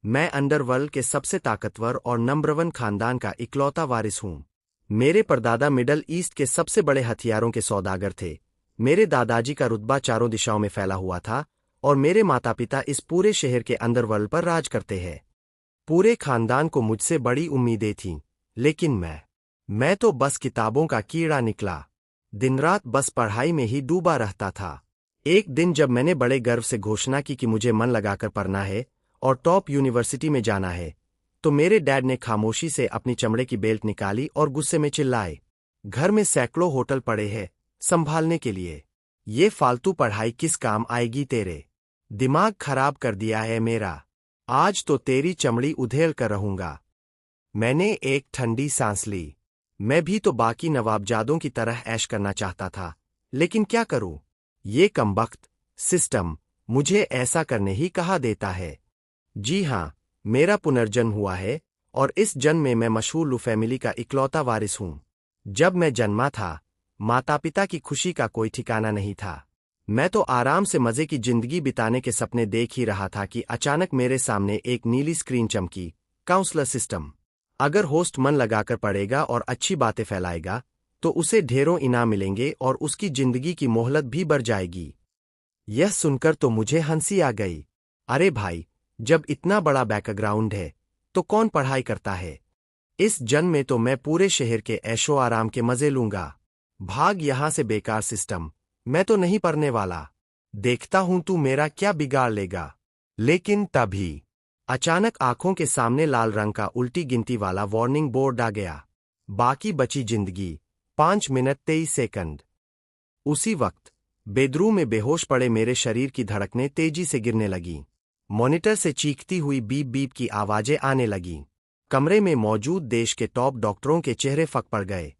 मैं अंडरवर्ल्ड के सबसे ताकतवर और नंबर 1 खानदान का इकलौता वारिस हूँ। मेरे परदादा मिडल ईस्ट के सबसे बड़े हथियारों के सौदागर थे। मेरे दादाजी का रुतबा चारों दिशाओं में फैला हुआ था और मेरे माता पिता इस पूरे शहर के अंडरवर्ल्ड पर राज करते हैं। पूरे खानदान को मुझसे बड़ी उम्मीदें थीं, लेकिन मैं तो बस किताबों का कीड़ा निकला। दिन रात बस पढ़ाई में ही डूबा रहता था। एक दिन जब मैंने बड़े गर्व से घोषणा की कि मुझे मन लगाकर पढ़ना है और टॉप यूनिवर्सिटी में जाना है, तो मेरे डैड ने खामोशी से अपनी चमड़े की बेल्ट निकाली और गुस्से में चिल्लाए, घर में सैकड़ों होटल पड़े हैं संभालने के लिए। ये फालतू पढ़ाई किस काम आएगी तेरे? दिमाग खराब कर दिया है मेरा। आज तो तेरी चमड़ी उधेड़ कर रहूंगा। मैंने एक ठंडी सांस ली। मैं भी तो बाकी नवाबजादों की तरह ऐश करना चाहता था, लेकिन क्या करूं? ये कमबख्त सिस्टम मुझे ऐसा करने ही कहा देता है। जी हाँ, मेरा पुनर्जन्म हुआ है और इस जन्म में मैं मशहूर लू फैमिली का इकलौता वारिस हूँ। जब मैं जन्मा था, माता पिता की खुशी का कोई ठिकाना नहीं था। मैं तो आराम से मजे की जिंदगी बिताने के सपने देख ही रहा था कि अचानक मेरे सामने एक नीली स्क्रीन चमकी। Counsellor system. अगर होस्ट मन लगाकर पढ़ेगा और अच्छी बातें फैलाएगा, तो उसे ढेरों इनाम मिलेंगे और उसकी जिंदगी की मोहलत भी बढ़ जाएगी। यह सुनकर तो मुझे हंसी आ गई। अरे भाई, जब इतना बड़ा बैकग्राउंड है, तो कौन पढ़ाई करता है? इस जन्म में तो मैं पूरे शहर के ऐशो आराम के मजे लूंगा। भाग यहां से बेकार सिस्टम, मैं तो नहीं पढ़ने वाला। देखता हूं तू मेरा क्या बिगाड़ लेगा। लेकिन तभी अचानक आंखों के सामने लाल रंग का उल्टी गिनती वाला वार्निंग बोर्ड आ गया। बाकी बची जिंदगी 5 मिनट 23 सेकंड। उसी वक्त बेडरूम में बेहोश पड़े मेरे शरीर की धड़कनें तेजी से गिरने लगीं। मॉनिटर से चीखती हुई बीप बीप की आवाजें आने लगीं। कमरे में मौजूद देश के टॉप डॉक्टरों के चेहरे फक पड़ गए।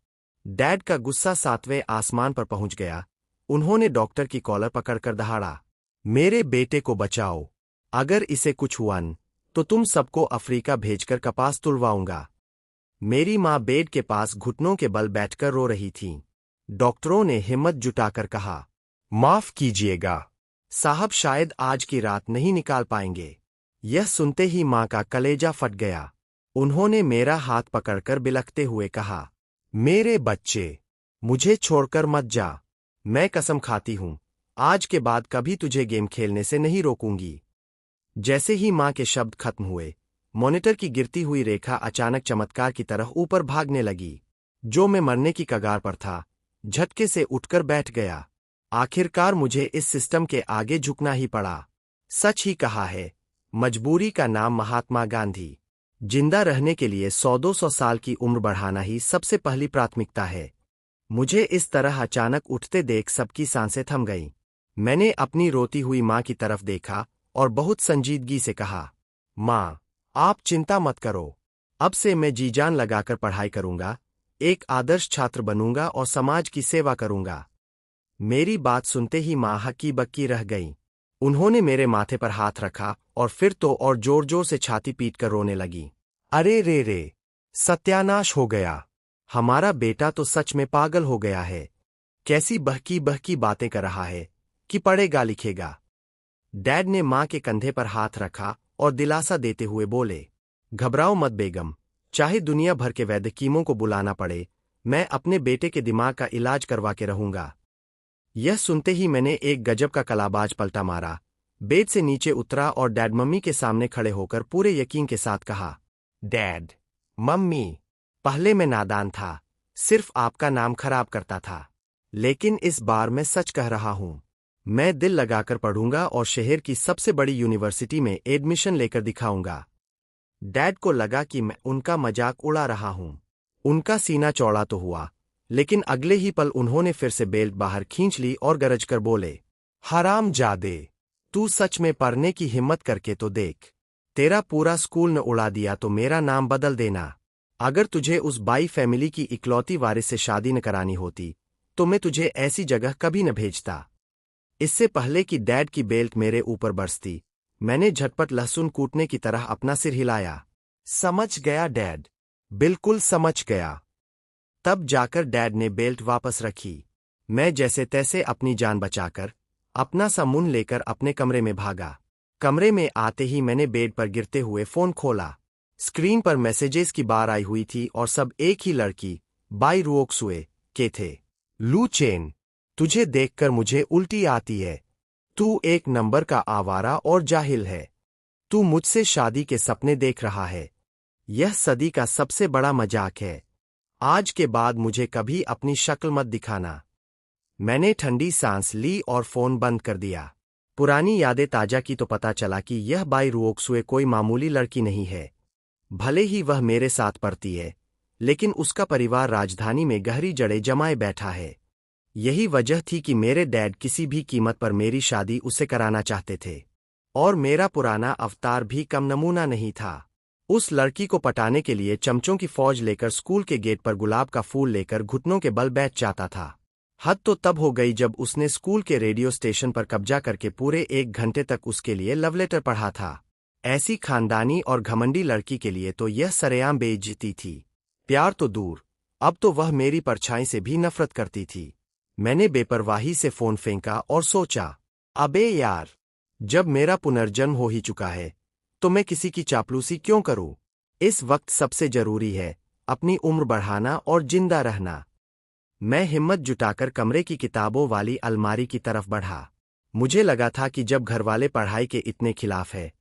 डैड का गुस्सा 7वें आसमान पर पहुंच गया। उन्होंने डॉक्टर की कॉलर पकड़कर दहाड़ा, मेरे बेटे को बचाओ। अगर इसे कुछ हुआ न, तो तुम सबको अफ्रीका भेजकर कपास तुड़वाऊंगा। मेरी माँ बेड के पास घुटनों के बल बैठकर रो रही थीं। डॉक्टरों ने हिम्मत जुटाकर कहा, माफ कीजिएगा साहब, शायद आज की रात नहीं निकाल पाएंगे। यह सुनते ही माँ का कलेजा फट गया। उन्होंने मेरा हाथ पकड़कर बिलखते हुए कहा, मेरे बच्चे, मुझे छोड़कर मत जा। मैं कसम खाती हूं, आज के बाद कभी तुझे गेम खेलने से नहीं रोकूंगी। जैसे ही माँ के शब्द खत्म हुए, मॉनिटर की गिरती हुई रेखा अचानक चमत्कार की तरह ऊपर भागने लगी। जो मैं मरने की कगार पर था, झटके से उठकर बैठ गया। आखिरकार मुझे इस सिस्टम के आगे झुकना ही पड़ा। सच ही कहा है, मजबूरी का नाम महात्मा गांधी। जिंदा रहने के लिए 100-200 साल की उम्र बढ़ाना ही सबसे पहली प्राथमिकता है। मुझे इस तरह अचानक उठते देख सबकी सांसें थम गईं। मैंने अपनी रोती हुई माँ की तरफ देखा और बहुत संजीदगी से कहा, माँ, आप चिंता मत करो। अब से मैं जी जान लगाकर पढ़ाई करूंगा, एक आदर्श छात्र बनूंगा और समाज की सेवा करूंगा। मेरी बात सुनते ही माँ हक्की बक्की रह गईं। उन्होंने मेरे माथे पर हाथ रखा और फिर तो और जोर जोर से छाती पीटकर रोने लगी। अरे रे रे, सत्यानाश हो गया। हमारा बेटा तो सच में पागल हो गया है। कैसी बहकी बहकी बातें कर रहा है कि पढ़ेगा लिखेगा। डैड ने माँ के कंधे पर हाथ रखा और दिलासा देते हुए बोले, घबराओ मत बेगम, चाहे दुनिया भर के वैद्यकीमों को बुलाना पड़े, मैं अपने बेटे के दिमाग का इलाज करवा के रहूंगा। यह सुनते ही मैंने एक गजब का कलाबाज पलटा मारा, बेड से नीचे उतरा और डैड मम्मी के सामने खड़े होकर पूरे यकीन के साथ कहा, डैड, मम्मी, पहले मैं नादान था, सिर्फ आपका नाम खराब करता था, लेकिन इस बार मैं सच कह रहा हूं। मैं दिल लगाकर पढ़ूंगा और शहर की सबसे बड़ी यूनिवर्सिटी में एडमिशन लेकर दिखाऊंगा। डैड को लगा कि मैं उनका मजाक उड़ा रहा हूं। उनका सीना चौड़ा तो हुआ, लेकिन अगले ही पल उन्होंने फिर से बेल्ट बाहर खींच ली और गरजकर बोले, हराम जादे, तू सच में पढ़ने की हिम्मत करके तो देख। तेरा पूरा स्कूल न उड़ा दिया तो मेरा नाम बदल देना। अगर तुझे उस बाई फैमिली की इकलौती वारिस से शादी न करानी होती, तो मैं तुझे ऐसी जगह कभी न भेजता। इससे पहले कि डैड की बेल्ट मेरे ऊपर बरसती, मैंने झटपट लहसुन कूटने की तरह अपना सिर हिलाया। समझ गया डैड, बिल्कुल समझ गया। तब जाकर डैड ने बेल्ट वापस रखी। मैं जैसे तैसे अपनी जान बचाकर अपना सा मुंह लेकर अपने कमरे में भागा। कमरे में आते ही मैंने बेड पर गिरते हुए फोन खोला। स्क्रीन पर मैसेजेस की बार आई हुई थी और सब एक ही लड़की, बाई रुओक्सुए, के थे। लू चेन, तुझे देखकर मुझे उल्टी आती है। तू एक नंबर का आवारा और जाहिल है। तू मुझसे शादी के सपने देख रहा है। यह सदी का सबसे बड़ा मजाक है। आज के बाद मुझे कभी अपनी शक्ल मत दिखाना। मैंने ठंडी सांस ली और फोन बंद कर दिया। पुरानी यादें ताजा की तो पता चला कि यह बाई रुओक्सुए कोई मामूली लड़की नहीं है। भले ही वह मेरे साथ पढ़ती है, लेकिन उसका परिवार राजधानी में गहरी जड़ें जमाए बैठा है। यही वजह थी कि मेरे डैड किसी भी कीमत पर मेरी शादी उससे कराना चाहते थे। और मेरा पुराना अवतार भी कम नमूना नहीं था। उस लड़की को पटाने के लिए चमचों की फौज लेकर स्कूल के गेट पर गुलाब का फूल लेकर घुटनों के बल बैठ जाता था। हद तो तब हो गई जब उसने स्कूल के रेडियो स्टेशन पर कब्जा करके पूरे 1 घंटे तक उसके लिए लव लेटर पढ़ा था। ऐसी खानदानी और घमंडी लड़की के लिए तो यह सरेआम बेइज्जती थी। प्यार तो दूर, अब तो वह मेरी परछाई से भी नफरत करती थी। मैंने बेपरवाही से फोन फेंका और सोचा, अबे यार, जब मेरा पुनर्जन्म हो ही चुका है तो मैं किसी की चापलूसी क्यों करूं? इस वक्त सबसे जरूरी है अपनी उम्र बढ़ाना और जिंदा रहना। मैं हिम्मत जुटाकर कमरे की किताबों वाली अलमारी की तरफ बढ़ा। मुझे लगा था कि जब घरवाले पढ़ाई के इतने खिलाफ है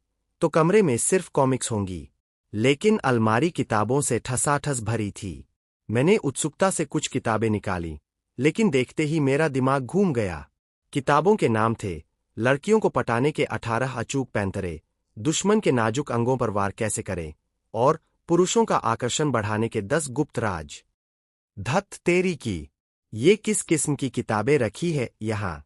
तो कमरे में सिर्फ कॉमिक्स होंगी, लेकिन अलमारी किताबों से ठसाठस भरी थी। मैंने उत्सुकता से कुछ किताबें निकाली, लेकिन देखते ही मेरा दिमाग घूम गया। किताबों के नाम थे लड़कियों को पटाने के 18 अचूक पैंतरे, दुश्मन के नाजुक अंगों पर वार कैसे करें, और पुरुषों का आकर्षण बढ़ाने के 10 गुप्त राज। धत तेरी की, ये किस किस्म की किताबें रखी है यहाँ?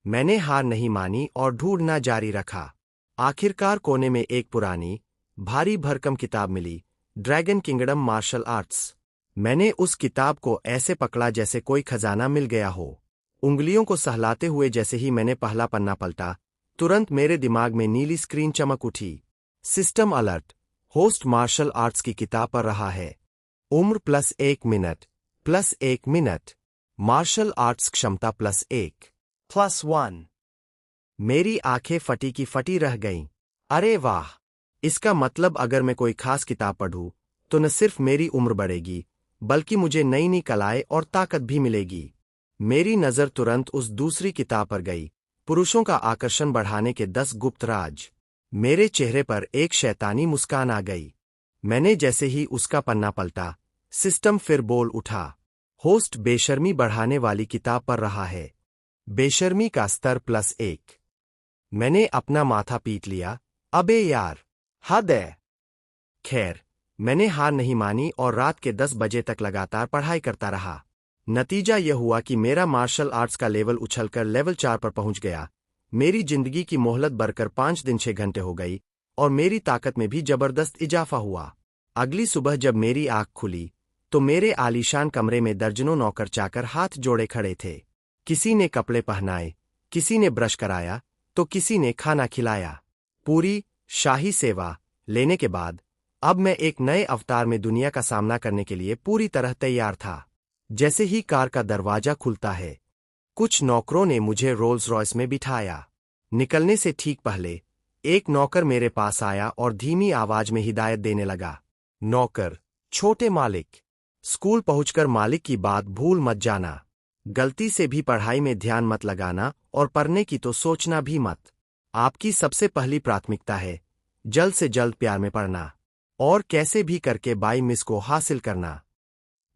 मैंने हार नहीं मानी और ढूंढना जारी रखा। आखिरकार कोने में एक पुरानी, भारी भरकम किताब मिली, ड्रैगन किंगडम मार्शल आर्ट्स। मैंने उस किताब को ऐसे पकड़ा जैसे कोई खजाना मिल गया हो। उंगलियों को सहलाते हुए जैसे ही मैंने पहला पन्ना पलटा, तुरंत मेरे दिमाग में नीली स्क्रीन चमक उठी। System alert, host martial arts की किताब पढ़ रहा है। उम्र +1 मिनट, +1 मिनट, मार्शल आर्ट्स क्षमता +1, +1। मेरी आंखें फटी की फटी रह गईं। अरे वाह! इसका मतलब अगर मैं कोई खास किताब पढ़ूं, तो न सिर्फ मेरी उम्र बढ़ेगी, बल्कि मुझे नई नई कलाएं और ताकत भी मिलेगी। मेरी नज़र तुरंत उस दूसरी किताब पर गई, पुरुषों का आकर्षण बढ़ाने के 10 गुप्त राज। मेरे चेहरे पर एक शैतानी मुस्कान आ गई। मैंने जैसे ही उसका पन्ना पलटा, सिस्टम फिर बोल उठा, होस्ट बेशर्मी बढ़ाने वाली किताब पढ़ रहा है। बेशर्मी का स्तर +1। मैंने अपना माथा पीट लिया। अबे यार, हद है। खैर, मैंने हार नहीं मानी और रात के 10 बजे तक लगातार पढ़ाई करता रहा। नतीजा यह हुआ कि मेरा मार्शल आर्ट्स का लेवल उछलकर लेवल 4 पर पहुंच गया। मेरी जिंदगी की मोहलत बढ़कर 5 दिन 6 घंटे हो गई और मेरी ताकत में भी जबरदस्त इजाफा हुआ। अगली सुबह जब मेरी आंख खुली, तो मेरे आलीशान कमरे में दर्जनों नौकर चाकर हाथ जोड़े खड़े थे। किसी ने कपड़े पहनाए, किसी ने ब्रश कराया, तो किसी ने खाना खिलाया। पूरी शाही सेवा लेने के बाद अब मैं एक नए अवतार में दुनिया का सामना करने के लिए पूरी तरह तैयार था। जैसे ही कार का दरवाजा खुलता है, कुछ नौकरों ने मुझे रोल्स रॉयस में बिठाया। निकलने से ठीक पहले एक नौकर मेरे पास आया और धीमी आवाज में हिदायत देने लगा। नौकर, छोटे मालिक, स्कूल पहुंचकर मालिक की बात भूल मत जाना। गलती से भी पढ़ाई में ध्यान मत लगाना और पढ़ने की तो सोचना भी मत। आपकी सबसे पहली प्राथमिकता है जल्द से जल्द प्यार में पड़ना और कैसे भी करके बाई मिस को हासिल करना।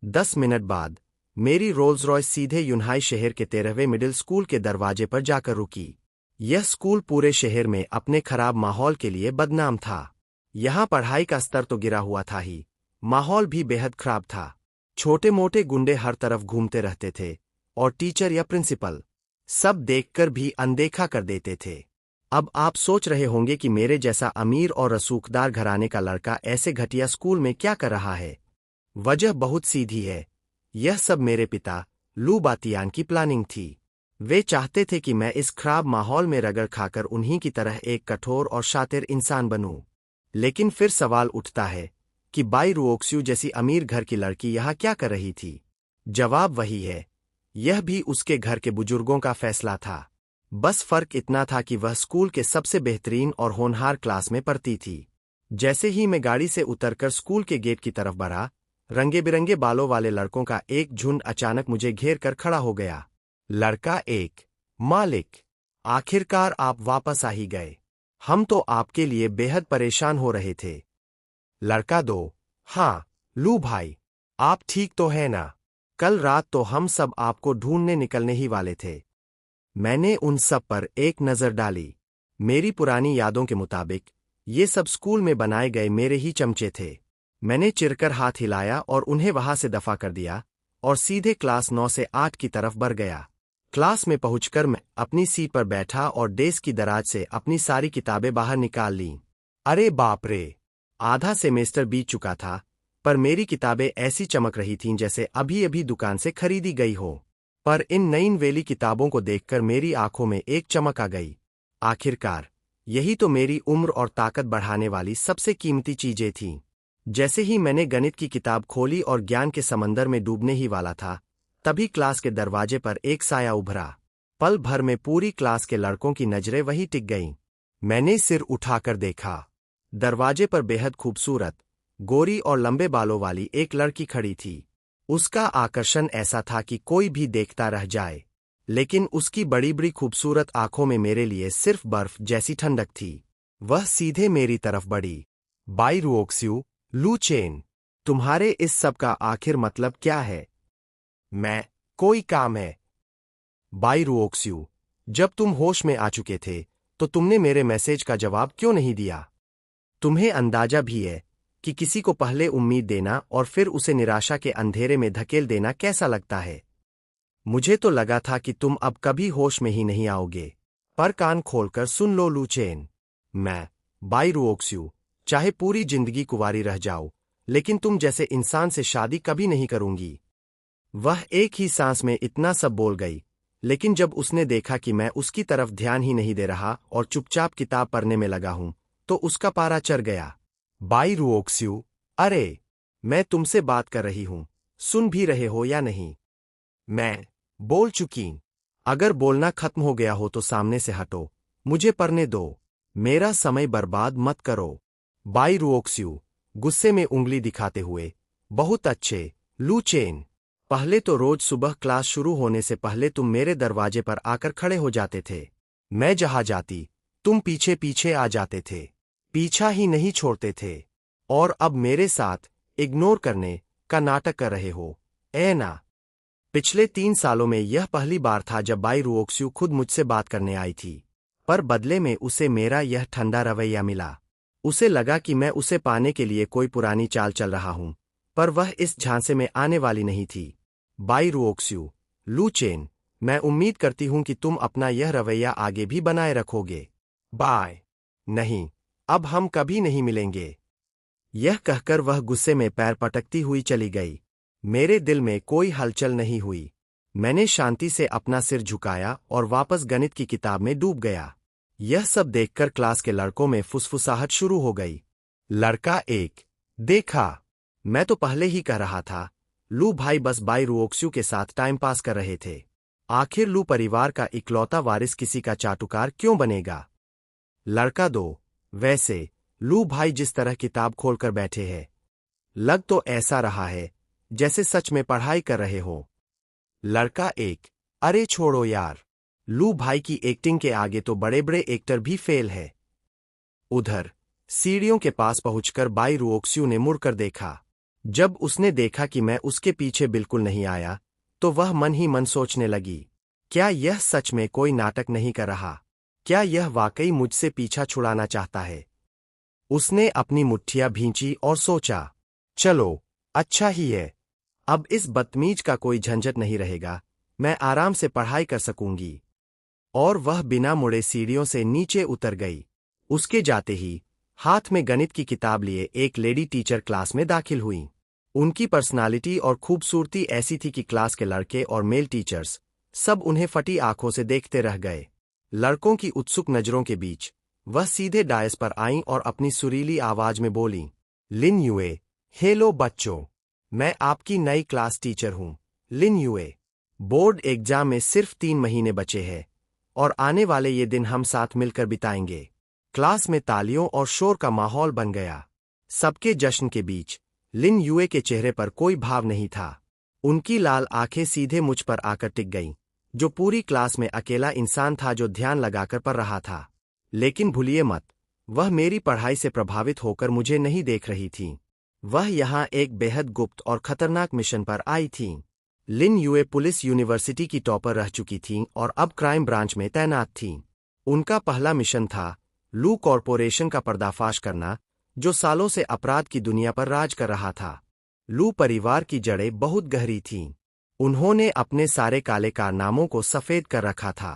10 मिनट बाद मेरी रोल्स रॉयस सीधे यूनहाई शहर के 13वें मिडिल स्कूल के दरवाजे पर जाकर रुकी। यह स्कूल पूरे शहर में अपने खराब माहौल के लिए बदनाम था। यहाँ पढ़ाई का स्तर तो गिरा हुआ था ही, माहौल भी बेहद खराब था। छोटे मोटे गुंडे हर तरफ घूमते रहते थे और टीचर या प्रिंसिपल सब देखकर भी अनदेखा कर देते थे। अब आप सोच रहे होंगे कि मेरे जैसा अमीर और रसूखदार घराने का लड़का ऐसे घटिया स्कूल में क्या कर रहा है। वजह बहुत सीधी है। यह सब मेरे पिता लू बातियान की प्लानिंग थी। वे चाहते थे कि मैं इस खराब माहौल में रगड़ खाकर उन्हीं की तरह एक कठोर और शातिर इंसान बनूं। लेकिन फिर सवाल उठता है कि बाई रुओक्स्यू जैसी अमीर घर की लड़की यहाँ क्या कर रही थी? जवाब वही है, यह भी उसके घर के बुजुर्गों का फैसला था। बस फर्क इतना था कि वह स्कूल के सबसे बेहतरीन और होनहार क्लास में पढ़ती थी। जैसे ही मैं गाड़ी से उतरकर स्कूल के गेट की तरफ बढ़ा, रंगे बिरंगे बालों वाले लड़कों का एक झुंड अचानक मुझे घेर कर खड़ा हो गया। लड़का एक, मालिक, आखिरकार आप वापस आ ही गए। हम तो आपके लिए बेहद परेशान हो रहे थे। लड़का दो, हाँ, लू भाई, आप ठीक तो है ना? कल रात तो हम सब आपको ढूंढने निकलने ही वाले थे। मैंने उन सब पर एक नज़र डाली। मेरी पुरानी यादों के मुताबिक ये सब स्कूल में बनाए गए मेरे ही चमचे थे। मैंने चिरकर हाथ हिलाया और उन्हें वहां से दफा कर दिया और सीधे क्लास 9 से 8 की तरफ बढ़ गया। क्लास में पहुंचकर मैं अपनी सीट पर बैठा और डेस्क की दराज से अपनी सारी किताबें बाहर निकाल लीं। अरे बाप रे! आधा सेमेस्टर बीत चुका था, पर मेरी किताबें ऐसी चमक रही थीं जैसे अभी अभी दुकान से खरीदी गई हो। पर इन नई नवेली किताबों को देखकर मेरी आंखों में एक चमक आ गई। आखिरकार यही तो मेरी उम्र और ताकत बढ़ाने वाली सबसे कीमती चीजें थीं। जैसे ही मैंने गणित की किताब खोली और ज्ञान के समंदर में डूबने ही वाला था, तभी क्लास के दरवाजे पर एक साया उभरा। पल भर में पूरी क्लास के लड़कों की नजरें वहीं टिक गईं। मैंने सिर उठाकर देखा। दरवाजे पर बेहद खूबसूरत, गोरी और लंबे बालों वाली एक लड़की खड़ी थी। उसका आकर्षण ऐसा था कि कोई भी देखता रह जाए, लेकिन उसकी बड़ी बड़ी खूबसूरत आंखों में मेरे लिए सिर्फ बर्फ जैसी ठंडक थी। वह सीधे मेरी तरफ बढ़ी। बाई रुओक्स्यू, लू चेन, तुम्हारे इस सब का आखिर मतलब क्या है? मैं, कोई काम है। बाई रुओक्स्यू, जब तुम होश में आ चुके थे, तो तुमने मेरे मैसेज का जवाब क्यों नहीं दिया? तुम्हें अंदाजा भी है कि किसी को पहले उम्मीद देना और फिर उसे निराशा के अंधेरे में धकेल देना कैसा लगता है। मुझे तो लगा था कि तुम अब कभी होश में ही नहीं आओगे। पर कान खोलकर सुन लो लू चेन। मैं, बाई रुओक्स्यू, चाहे पूरी जिंदगी कुंवारी रह जाओ, लेकिन तुम जैसे इंसान से शादी कभी नहीं करूंगी। वह एक ही सांस में इतना सब बोल गई, लेकिन जब उसने देखा कि मैं उसकी तरफ ध्यान ही नहीं दे रहा और चुपचाप किताब पढ़ने में लगा हूं, तो उसका पारा चढ़ गया। बाई रुओक्स्यू, अरे, मैं तुमसे बात कर रही हूं, सुन भी रहे हो या नहीं? मैं, बोल चुकी। अगर बोलना खत्म हो गया हो तो सामने से हटो, मुझे पढ़ने दो। मेरा समय बर्बाद मत करो। बाई रुओक्स्यू, गुस्से में उंगली दिखाते हुए, बहुत अच्छे, लू चेन। पहले तो रोज सुबह क्लास शुरू होने से पहले तुम मेरे दरवाजे पर आकर खड़े हो जाते थे। मैं जहां जाती, तुम पीछे पीछे आ जाते थे, पीछा ही नहीं छोड़ते थे। और अब मेरे साथ इग्नोर करने का नाटक कर रहे हो, ऐ ना? पिछले 3 सालों में यह पहली बार था जब बाई रुओक्स्यू खुद मुझसे बात करने आई थी, पर बदले में उसे मेरा यह ठंडा रवैया मिला। उसे लगा कि मैं उसे पाने के लिए कोई पुरानी चाल चल रहा हूं, पर वह इस झांसे में आने वाली नहीं थी। बाई रुओक्स्यू, लू चेन, मैं उम्मीद करती हूं कि तुम अपना यह रवैया आगे भी बनाए रखोगे। बाय। नहीं, अब हम कभी नहीं मिलेंगे। यह कहकर वह गुस्से में पैर पटकती हुई चली गई। मेरे दिल में कोई हलचल नहीं हुई। मैंने शांति से अपना सिर झुकाया और वापस गणित की किताब में डूब गया। यह सब देखकर क्लास के लड़कों में फुसफुसाहट शुरू हो गई। लड़का एक, देखा, मैं तो पहले ही कह रहा था, लू भाई बस बाई रुओक्स्यू के साथ टाइम पास कर रहे थे। आखिर लू परिवार का इकलौता वारिस किसी का चाटुकार क्यों बनेगा? लड़का दो, वैसे लू भाई जिस तरह किताब खोलकर बैठे हैं, लग तो ऐसा रहा है जैसे सच में पढ़ाई कर रहे हो। लड़का एक, अरे छोड़ो यार, लू भाई की एक्टिंग के आगे तो बड़े बड़े एक्टर भी फेल है। उधर सीढ़ियों के पास पहुंचकर बाई रुओक्स्यू ने मुड़कर देखा। जब उसने देखा कि मैं उसके पीछे बिल्कुल नहीं आया, तो वह मन ही मन सोचने लगी, क्या यह सच में कोई नाटक नहीं कर रहा? क्या यह वाकई मुझसे पीछा छुड़ाना चाहता है? उसने अपनी मुट्ठियां भींची और सोचा, चलो, अच्छा ही है, अब इस बदतमीज का कोई झंझट नहीं रहेगा, मैं आराम से पढ़ाई कर सकूंगी। और वह बिना मुड़े सीढ़ियों से नीचे उतर गई। उसके जाते ही हाथ में गणित की किताब लिए एक लेडी टीचर क्लास में दाखिल हुई। उनकी पर्सनालिटी और खूबसूरती ऐसी थी कि क्लास के लड़के और मेल टीचर्स सब उन्हें फटी आंखों से देखते रह गए। लड़कों की उत्सुक नजरों के बीच वह सीधे डायस पर आईं और अपनी सुरीली आवाज में बोली, लिन यूए, हेलो बच्चों, मैं आपकी नई क्लास टीचर हूं, लिन यूए। बोर्ड एग्जाम में सिर्फ 3 महीने बचे हैं, और आने वाले ये दिन हम साथ मिलकर बिताएंगे। क्लास में तालियों और शोर का माहौल बन गया। सबके जश्न के बीच लिन यूए के चेहरे पर कोई भाव नहीं था। उनकी लाल आंखें सीधे मुझ पर आकर टिक गईं, जो पूरी क्लास में अकेला इंसान था जो ध्यान लगाकर पढ़ रहा था। लेकिन भूलिए मत, वह मेरी पढ़ाई से प्रभावित होकर मुझे नहीं देख रही थीं। वह यहाँ एक बेहद गुप्त और खतरनाक मिशन पर आई थीं। लिन यूए पुलिस यूनिवर्सिटी की टॉपर रह चुकी थीं और अब क्राइम ब्रांच में तैनात थीं। उनका पहला मिशन था लू कॉरपोरेशन का पर्दाफाश करना, जो सालों से अपराध की दुनिया पर राज कर रहा था। लू परिवार की जड़ें बहुत गहरी थीं। उन्होंने अपने सारे काले कारनामों को सफेद कर रखा था।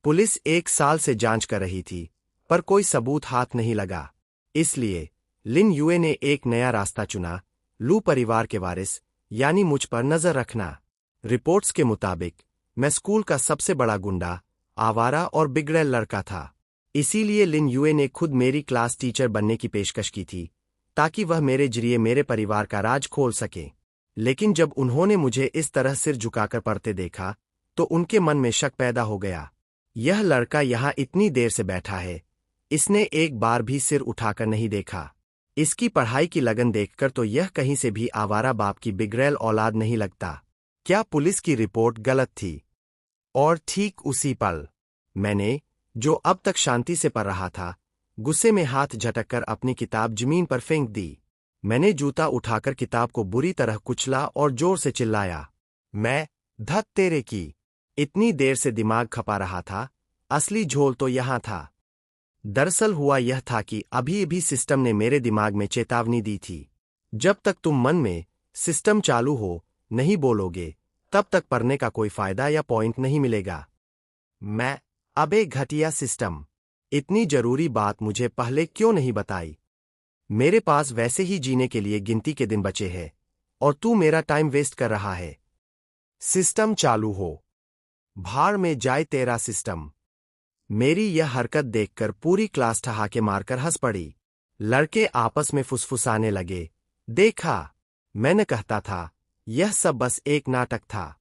पुलिस 1 साल से जांच कर रही थी, पर कोई सबूत हाथ नहीं लगा। इसलिए लिन यूए ने एक नया रास्ता चुना, लू परिवार के वारिस यानी मुझ पर नजर रखना। रिपोर्ट्स के मुताबिक मैं स्कूल का सबसे बड़ा गुंडा, आवारा और बिगड़ैल लड़का था। इसीलिए लिन यूए ने खुद मेरी क्लास टीचर बनने की पेशकश की थी, ताकि वह मेरे जरिए मेरे परिवार का राज खोल सके। लेकिन जब उन्होंने मुझे इस तरह सिर झुकाकर पढ़ते देखा, तो उनके मन में शक पैदा हो गया। यह लड़का यहाँ इतनी देर से बैठा है, इसने एक बार भी सिर उठाकर नहीं देखा। इसकी पढ़ाई की लगन देखकर तो यह कहीं से भी आवारा बाप की बिगड़ैल औलाद नहीं लगता। क्या पुलिस की रिपोर्ट गलत थी? और ठीक उसी पल मैंने, जो अब तक शांति से पढ़ रहा था, गुस्से में हाथ झटककर अपनी किताब जमीन पर फेंक दी। मैंने जूता उठाकर किताब को बुरी तरह कुचला और जोर से चिल्लाया, मैं धत तेरे की। इतनी देर से दिमाग खपा रहा था, असली झोल तो यहां था। दरअसल हुआ यह था कि अभी अभी सिस्टम ने मेरे दिमाग में चेतावनी दी थी, जब तक तुम मन में सिस्टम चालू हो नहीं बोलोगे, तब तक पढ़ने का कोई फायदा या पॉइंट नहीं मिलेगा। मैं, अबे घटिया सिस्टम, इतनी जरूरी बात मुझे पहले क्यों नहीं बताई? मेरे पास वैसे ही जीने के लिए गिनती के दिन बचे हैं, और तू मेरा टाइम वेस्ट कर रहा है। सिस्टम चालू हो, भाड़ में जाए तेरा सिस्टम। मेरी यह हरकत देखकर पूरी क्लास ठहाके मारकर हंस पड़ी। लड़के आपस में फुसफुसाने लगे, देखा, मैंने कहता था, यह सब बस एक नाटक था।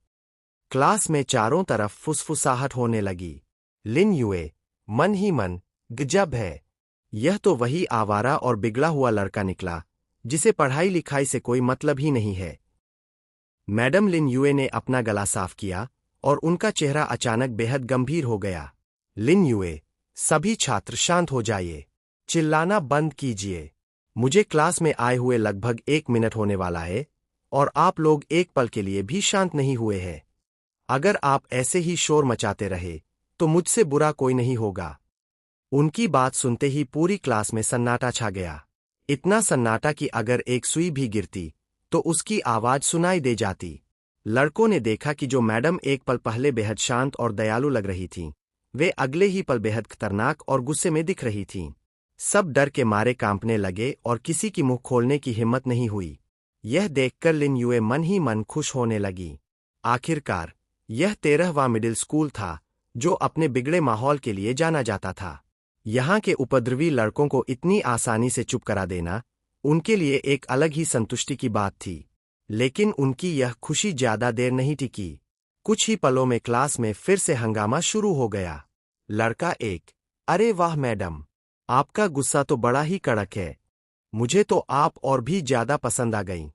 क्लास में चारों तरफ फुसफुसाहट होने लगी। लिन यूए मन ही मन, गजब है, यह तो वही आवारा और बिगड़ा हुआ लड़का निकला जिसे पढ़ाई लिखाई से कोई मतलब ही नहीं है। मैडम लिन यूए ने अपना गला साफ किया और उनका चेहरा अचानक बेहद गंभीर हो गया। लिन यूए, सभी छात्र शांत हो जाइए, चिल्लाना बंद कीजिए। मुझे क्लास में आए हुए लगभग 1 मिनट होने वाला है और आप लोग एक पल के लिए भी शांत नहीं हुए हैं। अगर आप ऐसे ही शोर मचाते रहे तो मुझसे बुरा कोई नहीं होगा। उनकी बात सुनते ही पूरी क्लास में सन्नाटा छा गया। इतना सन्नाटा कि अगर एक सुई भी गिरती तो उसकी आवाज सुनाई दे जाती। लड़कों ने देखा कि जो मैडम एक पल पहले बेहद शांत और दयालु लग रही थीं, वे अगले ही पल बेहद खतरनाक और गुस्से में दिख रही थीं। सब डर के मारे कांपने लगे और किसी की मुंह खोलने की हिम्मत नहीं हुई। यह देखकर लिन यूए मन ही मन खुश होने लगी। आखिरकार यह 13वां मिडिल स्कूल था जो अपने बिगड़े माहौल के लिए जाना जाता था। यहाँ के उपद्रवी लड़कों को इतनी आसानी से चुप करा देना उनके लिए एक अलग ही संतुष्टि की बात थी। लेकिन उनकी यह खुशी ज्यादा देर नहीं टिकी। कुछ ही पलों में क्लास में फिर से हंगामा शुरू हो गया। लड़का 1, अरे वाह मैडम, आपका गुस्सा तो बड़ा ही कड़क है, मुझे तो आप और भी ज्यादा पसंद आ गईं।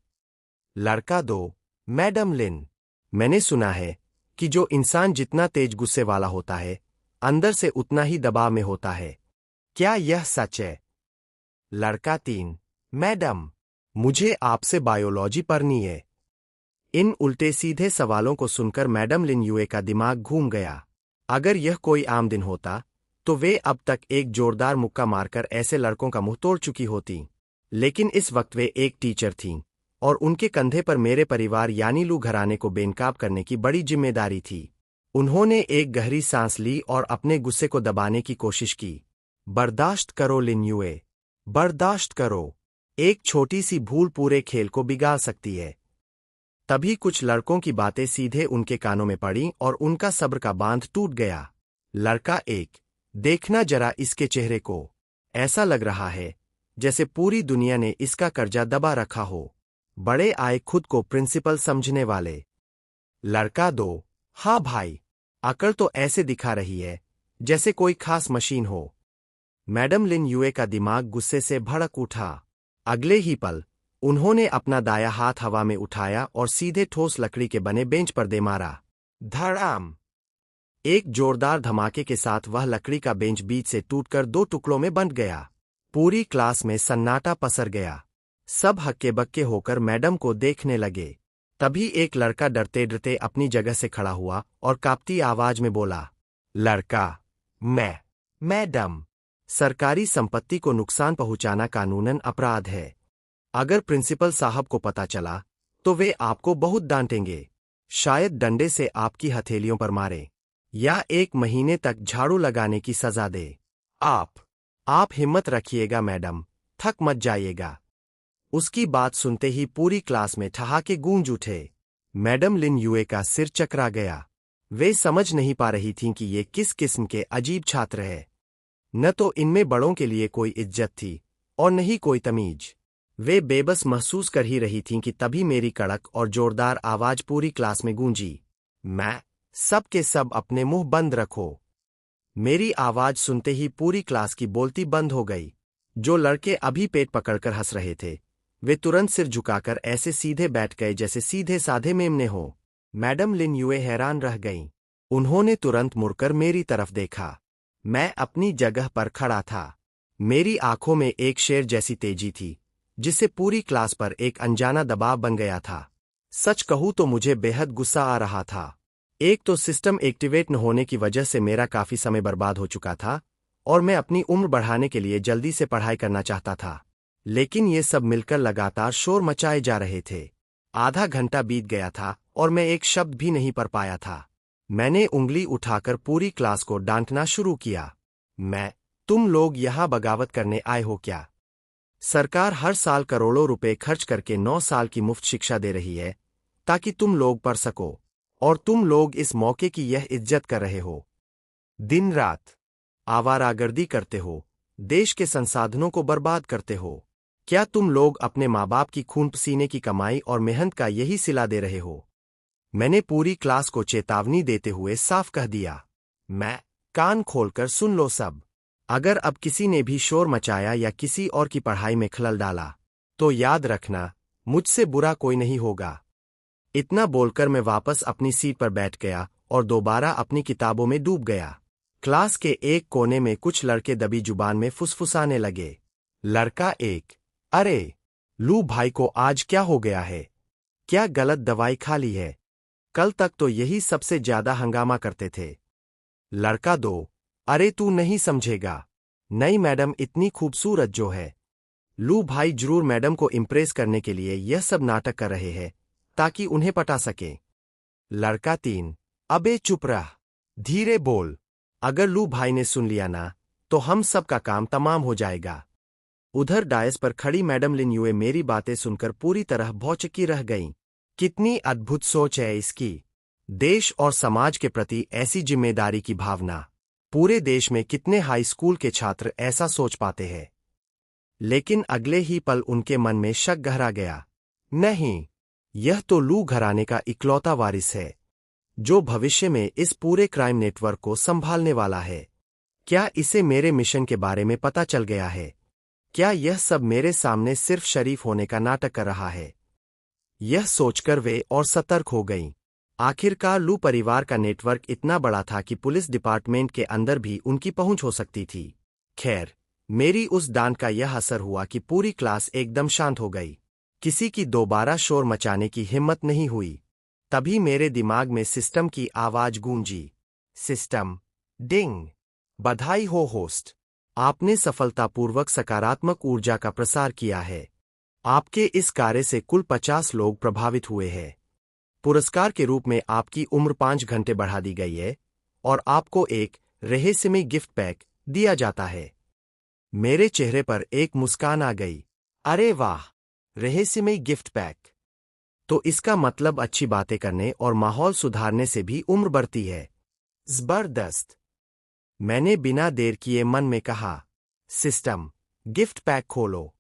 लड़का 2, मैडम लिन, मैंने सुना है कि जो इंसान जितना तेज गुस्से वाला होता है, अंदर से उतना ही दबाव में होता है। क्या यह सच है? लड़का 3, मैडम, मुझे आपसे बायोलॉजी पढ़नी है। इन उल्टे सीधे सवालों को सुनकर मैडम लिन यूए का दिमाग घूम गया। अगर यह कोई आम दिन होता तो वे अब तक एक जोरदार मुक्का मारकर ऐसे लड़कों का मुंह तोड़ चुकी होती। लेकिन इस वक्त वे एक टीचर थीं और उनके कंधे पर मेरे परिवार यानी लू घराने को बेनकाब करने की बड़ी जिम्मेदारी थी। उन्होंने एक गहरी सांस ली और अपने गुस्से को दबाने की कोशिश की। बर्दाश्त करो लिन यूए, बर्दाश्त करो, एक छोटी सी भूल पूरे खेल को बिगाड़ सकती है। तभी कुछ लड़कों की बातें सीधे उनके कानों में पड़ीं और उनका सब्र का बांध टूट गया। लड़का 1, देखना जरा इसके चेहरे को, ऐसा लग रहा है जैसे पूरी दुनिया ने इसका कर्जा दबा रखा हो। बड़े आए खुद को प्रिंसिपल समझने वाले। लड़का 2, हाँ भाई, अकड़ तो ऐसे दिखा रही है जैसे कोई खास मशीन हो। मैडम लिन यूए का दिमाग गुस्से से भड़क उठा। अगले ही पल उन्होंने अपना दायां हाथ हवा में उठाया और सीधे ठोस लकड़ी के बने बेंच पर दे मारा। धड़ाम! एक जोरदार धमाके के साथ वह लकड़ी का बेंच बीच से टूटकर दो टुकड़ों में बंट गया। पूरी क्लास में सन्नाटा पसर गया। सब हक्के बक्के होकर मैडम को देखने लगे। तभी एक लड़का डरते डरते अपनी जगह से खड़ा हुआ और कांपती आवाज में बोला, लड़का, मैडम, सरकारी संपत्ति को नुकसान पहुंचाना कानूनन अपराध है। अगर प्रिंसिपल साहब को पता चला तो वे आपको बहुत डांटेंगे। शायद डंडे से आपकी हथेलियों पर मारे या 1 महीने तक झाड़ू लगाने की सजा दे। आप हिम्मत रखिएगा मैडम, थक मत जाइएगा। उसकी बात सुनते ही पूरी क्लास में ठहाके गूंज उठे। मैडम लिन यूए का सिर चकरा गया। वे समझ नहीं पा रही थीं कि ये किस किस्म के अजीब छात्र हैं। न तो इनमें बड़ों के लिए कोई इज्जत थी और न ही कोई तमीज। वे बेबस महसूस कर ही रही थीं कि तभी मेरी कड़क और जोरदार आवाज पूरी क्लास में गूंजी, सब के सब अपने मुंह बंद रखो। मेरी आवाज सुनते ही पूरी क्लास की बोलती बंद हो गई। जो लड़के अभी पेट पकड़कर हंस रहे थे वे तुरंत सिर झुकाकर ऐसे सीधे बैठ गए जैसे सीधे साधे मेमने हो। मैडम लिन यूए हैरान रह गईं। उन्होंने तुरंत मुड़कर मेरी तरफ देखा। मैं अपनी जगह पर खड़ा था। मेरी आंखों में एक शेर जैसी तेजी थी जिससे पूरी क्लास पर एक अनजाना दबाव बन गया था। सच कहूं तो मुझे बेहद गुस्सा आ रहा था। एक तो सिस्टम एक्टिवेट न होने की वजह से मेरा काफी समय बर्बाद हो चुका था और मैं अपनी उम्र बढ़ाने के लिए जल्दी से पढ़ाई करना चाहता था, लेकिन ये सब मिलकर लगातार शोर मचाए जा रहे थे। आधा घंटा बीत गया था और मैं एक शब्द भी नहीं पढ़ पाया था। मैंने उंगली उठाकर पूरी क्लास को डांटना शुरू किया। तुम लोग यहां बगावत करने आए हो क्या? सरकार हर साल करोड़ों रुपए खर्च करके 9 साल की मुफ्त शिक्षा दे रही है ताकि तुम लोग पढ़ सको, और तुम लोग इस मौके की यह इज्जत कर रहे हो। दिन रात आवारागर्दी करते हो, देश के संसाधनों को बर्बाद करते हो। क्या तुम लोग अपने माँ बाप की खून पसीने की कमाई और मेहनत का यही सिला दे रहे हो? मैंने पूरी क्लास को चेतावनी देते हुए साफ कह दिया। कान खोलकर सुन लो सब। अगर अब किसी ने भी शोर मचाया या किसी और की पढ़ाई में खलल डाला तो याद रखना, मुझसे बुरा कोई नहीं होगा। इतना बोलकर मैं वापस अपनी सीट पर बैठ गया और दोबारा अपनी किताबों में डूब गया। क्लास के एक कोने में कुछ लड़के दबी जुबान में फुसफुसाने लगे। लड़का 1, अरे लू भाई को आज क्या हो गया है? क्या गलत दवाई खा ली है? कल तक तो यही सबसे ज्यादा हंगामा करते थे। लड़का 2, अरे तू नहीं समझेगा, नई मैडम इतनी खूबसूरत जो है। लू भाई जरूर मैडम को इम्प्रेस करने के लिए यह सब नाटक कर रहे हैं ताकि उन्हें पटा सके। लड़का 3, अबे चुप रह, धीरे बोल। अगर लू भाई ने सुन लिया ना तो हम सब का काम तमाम हो जाएगा। उधर डायस पर खड़ी मैडम लिन यूए मेरी बातें सुनकर पूरी तरह भौचकी रह गईं। कितनी अद्भुत सोच है इसकी। देश और समाज के प्रति ऐसी जिम्मेदारी की भावना। पूरे देश में कितने हाई स्कूल के छात्र ऐसा सोच पाते हैं? लेकिन अगले ही पल उनके मन में शक गहरा गया। नहीं, यह तो लू घराने का इकलौता वारिस है जो भविष्य में इस पूरे क्राइम नेटवर्क को संभालने वाला है। क्या इसे मेरे मिशन के बारे में पता चल गया है? क्या यह सब मेरे सामने सिर्फ शरीफ होने का नाटक कर रहा है? यह सोचकर वे और सतर्क हो गईं। आखिरकार लू परिवार का नेटवर्क इतना बड़ा था कि पुलिस डिपार्टमेंट के अंदर भी उनकी पहुंच हो सकती थी। खैर, मेरी उस डांट का यह असर हुआ कि पूरी क्लास एकदम शांत हो गई। किसी की दोबारा शोर मचाने की हिम्मत नहीं हुई। तभी मेरे दिमाग में सिस्टम की आवाज गूंजी। सिस्टम, डिंग। बधाई हो होस्ट, आपने सफलतापूर्वक सकारात्मक ऊर्जा का प्रसार किया है। आपके इस कार्य से कुल 50 लोग प्रभावित हुए हैं। पुरस्कार के रूप में आपकी उम्र 5 घंटे बढ़ा दी गई है और आपको एक रहस्यमय गिफ्ट पैक दिया जाता है। मेरे चेहरे पर एक मुस्कान आ गई। अरे वाह, रहस्यमय गिफ्ट पैक! तो इसका मतलब अच्छी बातें करने और माहौल सुधारने से भी उम्र बढ़ती है। जबरदस्त! मैंने बिना देर किए मन में कहा। सिस्टम, गिफ्ट पैक खोलो।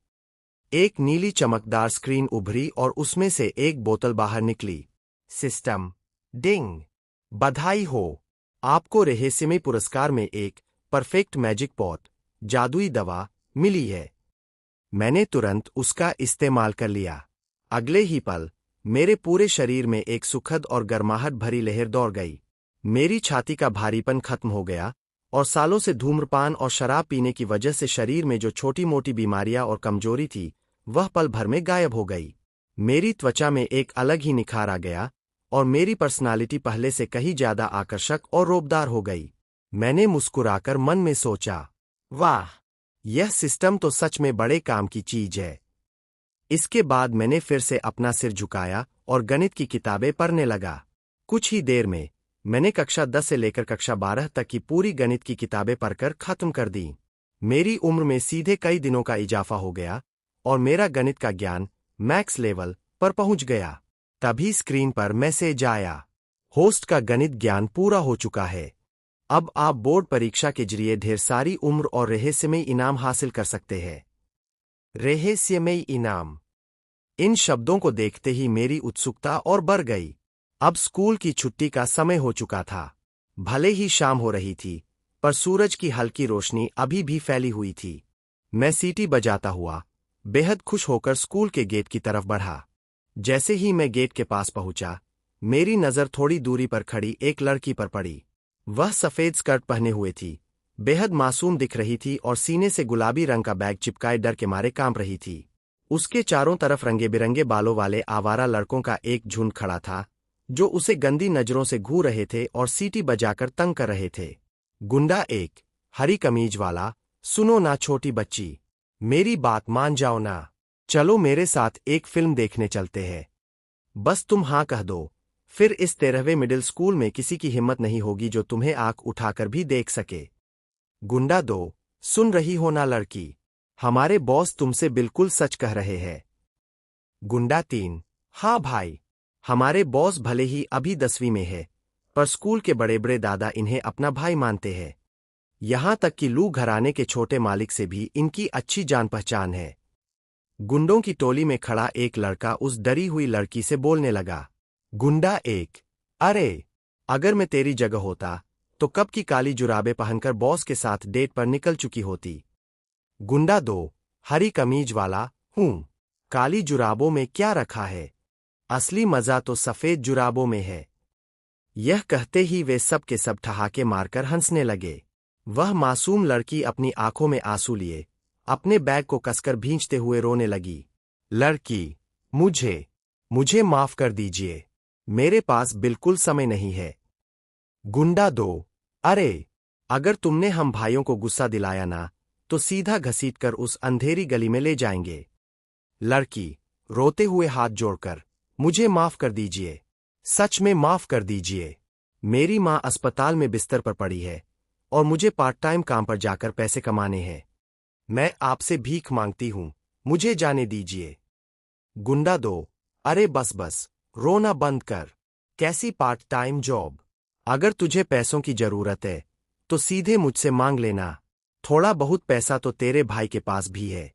एक नीली चमकदार स्क्रीन उभरी और उसमें से एक बोतल बाहर निकली। सिस्टम, डिंग। बधाई हो, आपको रहस्यमय पुरस्कार में एक परफेक्ट मैजिक पॉट जादुई दवा मिली है। मैंने तुरंत उसका इस्तेमाल कर लिया। अगले ही पल मेरे पूरे शरीर में एक सुखद और गर्माहट भरी लहर दौड़ गई। मेरी छाती का भारीपन खत्म हो गया और सालों से धूम्रपान और शराब पीने की वजह से शरीर में जो छोटी मोटी बीमारियां और कमजोरी थी वह पल भर में गायब हो गई। मेरी त्वचा में एक अलग ही निखार आ गया और मेरी पर्सनालिटी पहले से कहीं ज्यादा आकर्षक और रोबदार हो गई। मैंने मुस्कुराकर मन में सोचा, वाह, यह सिस्टम तो सच में बड़े काम की चीज है। इसके बाद मैंने फिर से अपना सिर झुकाया और गणित की किताबें पढ़ने लगा। कुछ ही देर में मैंने कक्षा 10 से लेकर कक्षा 12 तक की पूरी गणित की किताबें पढ़कर खत्म कर दी। मेरी उम्र में सीधे कई दिनों का इजाफा हो गया और मेरा गणित का ज्ञान मैक्स लेवल पर पहुंच गया। तभी स्क्रीन पर मैसेज आया, होस्ट का गणित ज्ञान पूरा हो चुका है। अब आप बोर्ड परीक्षा के जरिए ढेर सारी उम्र और रहस्यमय इनाम हासिल कर सकते हैं। रहस्यमय इनाम। इन शब्दों को देखते ही मेरी उत्सुकता और बढ़ गई। अब स्कूल की छुट्टी का समय हो चुका था। भले ही शाम हो रही थी, पर सूरज की हल्की रोशनी अभी भी फैली हुई थी। मैं सीटी बजाता हुआ बेहद खुश होकर स्कूल के गेट की तरफ बढ़ा। जैसे ही मैं गेट के पास पहुंचा, मेरी नजर थोड़ी दूरी पर खड़ी एक लड़की पर पड़ी। वह सफेद स्कर्ट पहने हुए थी, बेहद मासूम दिख रही थी और सीने से गुलाबी रंग का बैग चिपकाए डर के मारे कांप रही थी। उसके चारों तरफ रंगे बिरंगे बालों वाले आवारा लड़कों का एक झुंड खड़ा था, जो उसे गंदी नजरों से घूर रहे थे और सीटी बजाकर तंग कर रहे थे। गुंडा एक, हरी कमीज वाला, सुनो ना छोटी बच्ची, मेरी बात मान जाओ ना। चलो मेरे साथ एक फिल्म देखने चलते हैं। बस तुम हाँ कह दो, फिर इस 13वें मिडिल स्कूल में किसी की हिम्मत नहीं होगी जो तुम्हें आंख उठाकर भी देख सके। गुंडा 2, सुन रही हो ना लड़की, हमारे बॉस तुमसे बिल्कुल सच कह रहे हैं। गुंडा 3, हाँ भाई, हमारे बॉस भले ही अभी 10वीं में है, पर स्कूल के बड़े बड़े दादा इन्हें अपना भाई मानते हैं। यहां तक कि लू घराने के छोटे मालिक से भी इनकी अच्छी जान पहचान है। गुंडों की टोली में खड़ा एक लड़का उस डरी हुई लड़की से बोलने लगा। गुंडा 1, अरे, अगर मैं तेरी जगह होता तो कब की काली जुराबें पहनकर बॉस के साथ डेट पर निकल चुकी होती। गुंडा 2, हरी कमीज वाला, हूं, काली जुराबों में क्या रखा है, असली मजा तो सफेद जुराबों में है। यह कहते ही वे सब के सब ठहाके मारकर हंसने लगे। वह मासूम लड़की अपनी आंखों में आंसू लिए अपने बैग को कसकर भींचते हुए रोने लगी। लड़की, मुझे माफ कर दीजिए, मेरे पास बिल्कुल समय नहीं है। गुंडा 2, अरे, अगर तुमने हम भाइयों को गुस्सा दिलाया ना, तो सीधा घसीटकर उस अंधेरी गली में ले जाएंगे। लड़की, रोते हुए हाथ जोड़कर, मुझे माफ कर दीजिए, सच में माफ कर दीजिए। मेरी माँ अस्पताल में बिस्तर पर पड़ी है और मुझे पार्ट टाइम काम पर जाकर पैसे कमाने हैं। मैं आपसे भीख मांगती हूं, मुझे जाने दीजिए। गुंडा 2, अरे बस, रोना बंद कर। कैसी पार्ट टाइम जॉब? अगर तुझे पैसों की जरूरत है, तो सीधे मुझसे मांग लेना। थोड़ा बहुत पैसा तो तेरे भाई के पास भी है।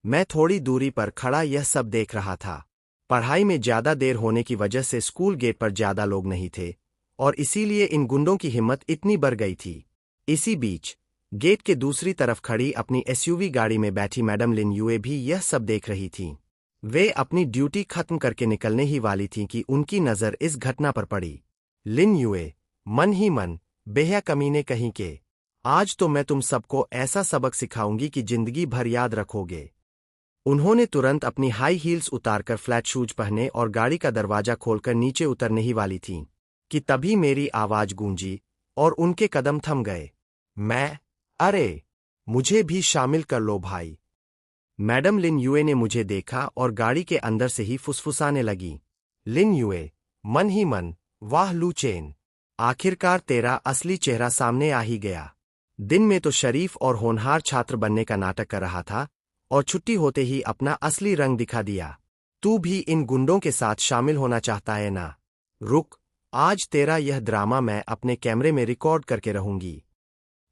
मैं थोड़ी दूरी पर खड़ा यह सब देख रहा था। पढ़ाई में ज्यादा देर होने की वजह से स्कूल गेट पर ज्यादा लोग नहीं थे और इसीलिए इन गुंडों की हिम्मत इतनी बढ़ गई थी। इसी बीच गेट के दूसरी तरफ खड़ी अपनी एसयूवी गाड़ी में बैठी मैडम लिन युए भी यह सब देख रही थीं। वे अपनी ड्यूटी खत्म करके निकलने ही वाली थीं कि उनकी नजर इस घटना पर पड़ी। लिन युए, मन ही मन, बेहया कमीने कहीं के, आज तो मैं तुम सबको ऐसा सबक सिखाऊंगी कि जिंदगी भर याद रखोगे। उन्होंने तुरंत अपनी हाई हील्स उतारकर फ्लैट शूज पहने और गाड़ी का दरवाजा खोलकर नीचे उतरने ही वाली थीं कि तभी मेरी आवाज गूंजी और उनके कदम थम गए। अरे, मुझे भी शामिल कर लो भाई। मैडम लिन युए ने मुझे देखा और गाड़ी के अंदर से ही फुसफुसाने लगी। लिन युए, मन ही मन, वाह लू चेन, आखिरकार तेरा असली चेहरा सामने आ ही गया। दिन में तो शरीफ और होनहार छात्र बनने का नाटक कर रहा था और छुट्टी होते ही अपना असली रंग दिखा दिया। तू भी इन गुंडों के साथ शामिल होना चाहता है ना? रुक, आज तेरा यह ड्रामा मैं अपने कैमरे में रिकॉर्ड करके रहूंगी।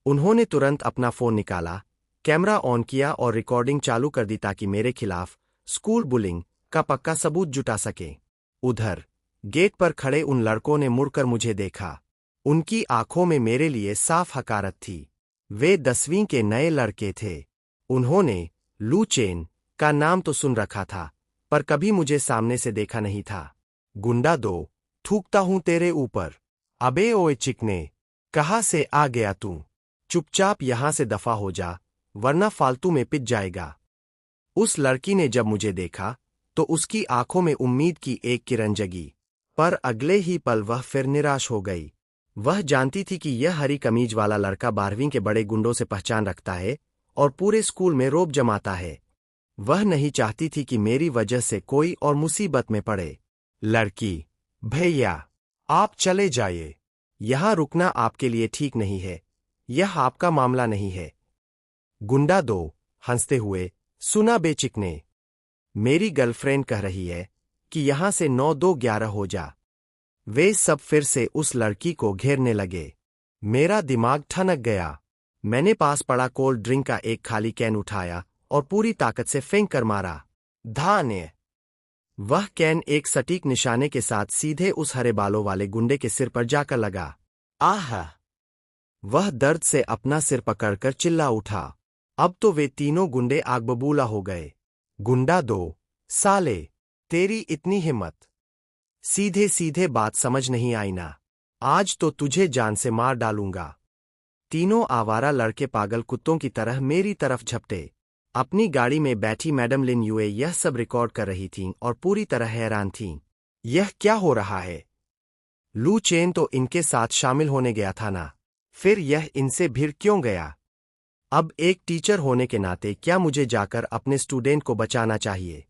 उन्होंने तुरंत अपना फोन निकाला, कैमरा ऑन किया और रिकॉर्डिंग चालू कर दी ताकि मेरे खिलाफ स्कूल बुलिंग का पक्का सबूत जुटा सके। उधर गेट पर खड़े उन लड़कों ने मुड़कर मुझे देखा। उनकी आंखों में मेरे लिए साफ हकारत थी। वे 10वीं के नए लड़के थे। उन्होंने लू चेन का नाम तो सुन रखा था, पर कभी मुझे सामने से देखा नहीं था। गुंडा 2, थूकता हूं तेरे ऊपर। अबे ओए चिकने, कहाँ से आ गया तू? चुपचाप यहां से दफा हो जा, वरना फालतू में पिट जाएगा। उस लड़की ने जब मुझे देखा तो उसकी आंखों में उम्मीद की एक किरण जगी, पर अगले ही पल वह फिर निराश हो गई। वह जानती थी कि यह हरी कमीज वाला लड़का 12वीं के बड़े गुंडों से पहचान रखता है और पूरे स्कूल में रौब जमाता है। वह नहीं चाहती थी कि मेरी वजह से कोई और मुसीबत में पड़े। लड़की, भैया, आप चले जाइए। यहां रुकना आपके लिए ठीक नहीं है। यह आपका मामला नहीं है। गुंडा 2, हंसते हुए, सुना बे चिकने, मेरी गर्लफ्रेंड कह रही है कि यहां से 9-2-11 हो जा। वे सब फिर से उस लड़की को घेरने लगे। मेरा दिमाग ठनक गया। मैंने पास पड़ा कोल्ड ड्रिंक का एक खाली कैन उठाया और पूरी ताकत से फेंक कर मारा। धान्य! वह कैन एक सटीक निशाने के साथ सीधे उस हरे बालों वाले गुंडे के सिर पर जाकर लगा। आह! वह दर्द से अपना सिर पकड़कर चिल्ला उठा। अब तो वे तीनों गुंडे आग बबूला हो गए। गुंडा 2, साले, तेरी इतनी हिम्मत! सीधे सीधे बात समझ नहीं आई ना? आज तो तुझे जान से मार डालूंगा। तीनों आवारा लड़के पागल कुत्तों की तरह मेरी तरफ झपटे। अपनी गाड़ी में बैठी मैडम लिन यूए यह सब रिकॉर्ड कर रही थीं और पूरी तरह हैरान थीं। यह क्या हो रहा है? लू चेन तो इनके साथ शामिल होने गया था ना? फिर यह इनसे भिड़ क्यों गया? अब एक टीचर होने के नाते क्या मुझे जाकर अपने स्टूडेंट को बचाना चाहिए?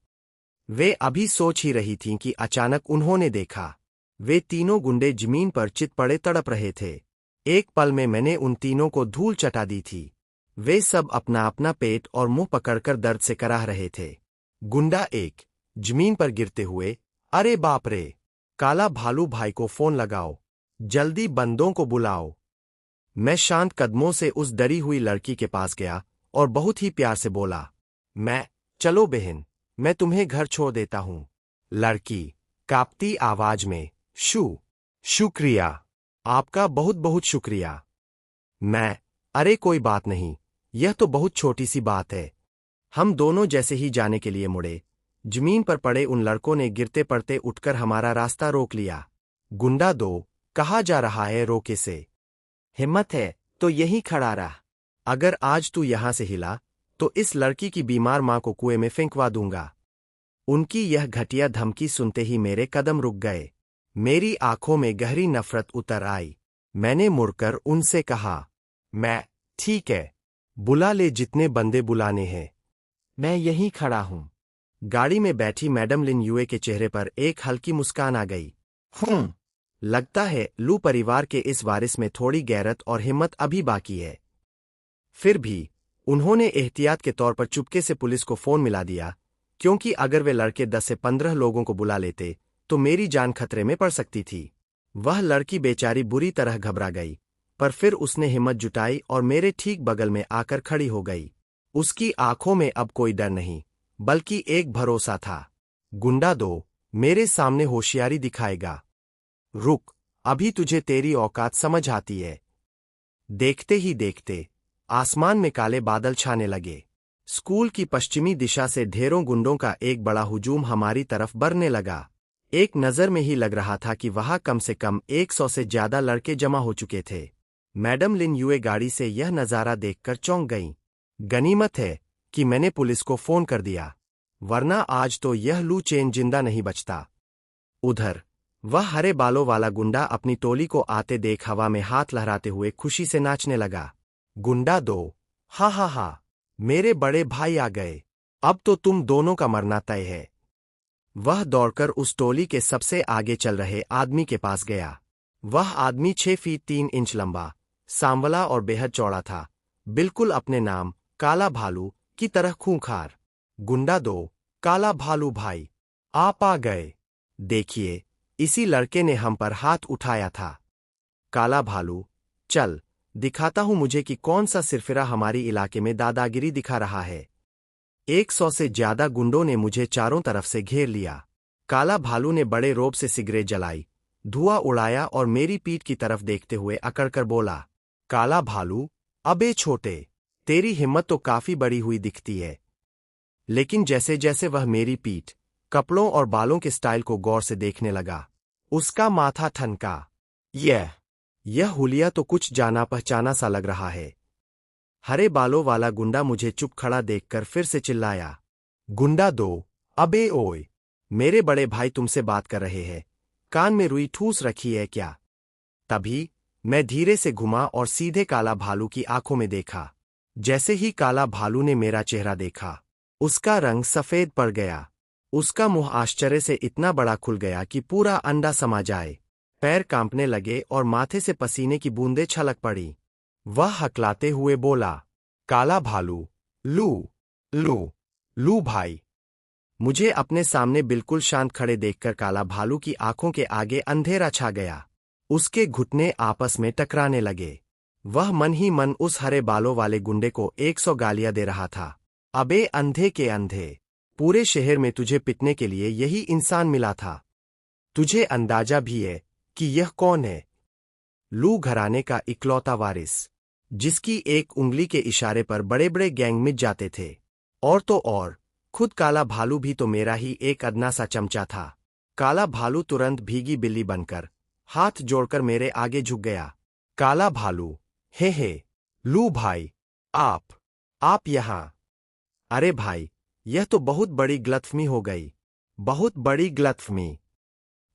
वे अभी सोच ही रही थीं कि अचानक उन्होंने देखा। वे तीनों गुंडे जमीन पर चित पड़े तड़प रहे थे। एक पल में मैंने उन तीनों को धूल चटा दी थी। वे सब अपना अपना पेट और मुंह पकड़कर दर्द से कराह रहे थे। गुंडा 1, जमीन पर गिरते हुए, अरे बाप रे! काला भालू भाई को फोन लगाओ। जल्दी बंदों को बुलाओ। मैं शांत कदमों से उस डरी हुई लड़की के पास गया और बहुत ही प्यार से बोला, चलो बहन, मैं तुम्हें घर छोड़ देता हूं। लड़की, कांपती आवाज में, शुक्रिया, आपका बहुत बहुत शुक्रिया। अरे कोई बात नहीं, यह तो बहुत छोटी सी बात है। हम दोनों जैसे ही जाने के लिए मुड़े, जमीन पर पड़े उन लड़कों ने गिरते पड़ते उठकर हमारा रास्ता रोक लिया। गुंडा 2, कहाँ जा रहा है? रोके से। हिम्मत है तो यहीं खड़ा रह। अगर आज तू यहां से हिला तो इस लड़की की बीमार मां को कुएं में फेंकवा दूंगा। उनकी यह घटिया धमकी सुनते ही मेरे कदम रुक गए। मेरी आंखों में गहरी नफरत उतर आई। मैंने मुड़कर उनसे कहा, ठीक है, बुला ले जितने बंदे बुलाने हैं, मैं यहीं खड़ा हूं। गाड़ी में बैठी मैडम लिन यूए के चेहरे पर एक हल्की मुस्कान आ गई। लगता है लू परिवार के इस वारिस में थोड़ी गैरत और हिम्मत अभी बाकी है। फिर भी उन्होंने एहतियात के तौर पर चुपके से पुलिस को फोन मिला दिया, क्योंकि अगर वे लड़के 10 से 15 लोगों को बुला लेते तो मेरी जान खतरे में पड़ सकती थी। वह लड़की बेचारी बुरी तरह घबरा गई, पर फिर उसने हिम्मत जुटाई और मेरे ठीक बगल में आकर खड़ी हो गई। उसकी आंखों में अब कोई डर नहीं, बल्कि एक भरोसा था। गुंडा 2, मेरे सामने होशियारी दिखाएगा? रुक, अभी तुझे तेरी औकात समझ आती है। देखते ही देखते आसमान में काले बादल छाने लगे। स्कूल की पश्चिमी दिशा से ढेरों गुंडों का एक बड़ा हुजूम हमारी तरफ बरने लगा। एक नजर में ही लग रहा था कि वहां कम से कम 100 से ज्यादा लड़के जमा हो चुके थे। मैडम लिन यूए गाड़ी से यह नजारा देखकर चौंक गईं। गनीमत है कि मैंने पुलिस को फोन कर दिया, वरना आज तो यह लू चेन जिंदा नहीं बचता। उधर वह हरे बालों वाला गुंडा अपनी टोली को आते देख हवा में हाथ लहराते हुए खुशी से नाचने लगा। गुंडा 2, हा, मेरे बड़े भाई आ गए, अब तो तुम दोनों का मरना तय है। वह दौड़कर उस टोली के सबसे आगे चल रहे आदमी के पास गया। वह आदमी 6 फीट 3 इंच लंबा, सांवला और बेहद चौड़ा था, बिल्कुल अपने नाम काला भालू की तरह खूंखार। गुंडा 2, काला भालू भाई, आप आ गए। देखिए, इसी लड़के ने हम पर हाथ उठाया था। काला भालू, चल दिखाता हूं मुझे कि कौन सा सिरफिरा हमारी इलाके में दादागिरी दिखा रहा है। 100 से ज्यादा गुंडों ने मुझे चारों तरफ से घेर लिया। काला भालू ने बड़े रोब से सिगरेट जलाई, धुआं उड़ाया और मेरी पीठ की तरफ देखते हुए अकड़कर बोला, काला भालू, अबे छोटे, तेरी हिम्मत तो काफी बड़ी हुई दिखती है। लेकिन जैसे जैसे वह मेरी पीठ, कपड़ों और बालों के स्टाइल को गौर से देखने लगा, उसका माथा ठनका। यह हुलिया तो कुछ जाना पहचाना सा लग रहा है। हरे बालों वाला गुंडा मुझे चुप खड़ा देखकर फिर से चिल्लाया, गुंडा दो, अबे ओए, मेरे बड़े भाई तुमसे बात कर रहे हैं, कान में रुई ठूस रखी है क्या? तभी मैं धीरे से घुमा और सीधे काला भालू की आंखों में देखा। जैसे ही काला भालू ने मेरा चेहरा देखा, उसका रंग सफेद पड़ गया। उसका मुंह आश्चर्य से इतना बड़ा खुल गया कि पूरा अंडा समा जाए। पैर कांपने लगे और माथे से पसीने की बूंदें छलक पड़ी। वह हकलाते हुए बोला, काला भालू, लू लू लू भाई। मुझे अपने सामने बिल्कुल शांत खड़े देखकर काला भालू की आंखों के आगे अंधेरा छा गया। उसके घुटने आपस में टकराने लगे। वह मन ही मन उस हरे बालों वाले गुंडे को 100 गालियां दे रहा था। अबे अंधे के अंधे, पूरे शहर में तुझे पिटने के लिए यही इंसान मिला था। तुझे अंदाजा भी है कि यह कौन है? लू घराने का इकलौता वारिस, जिसकी एक उंगली के इशारे पर बड़े बड़े गैंग मिट जाते थे। और तो और, खुद काला भालू भी तो मेरा ही एक अदना सा चमचा था। काला भालू तुरंत भीगी बिल्ली बनकर हाथ जोड़कर मेरे आगे झुक गया। काला भालू, हे, लू भाई, आप यहां। अरे भाई, यह तो बहुत बड़ी गलतफहमी हो गई, बहुत बड़ी गलतफहमी।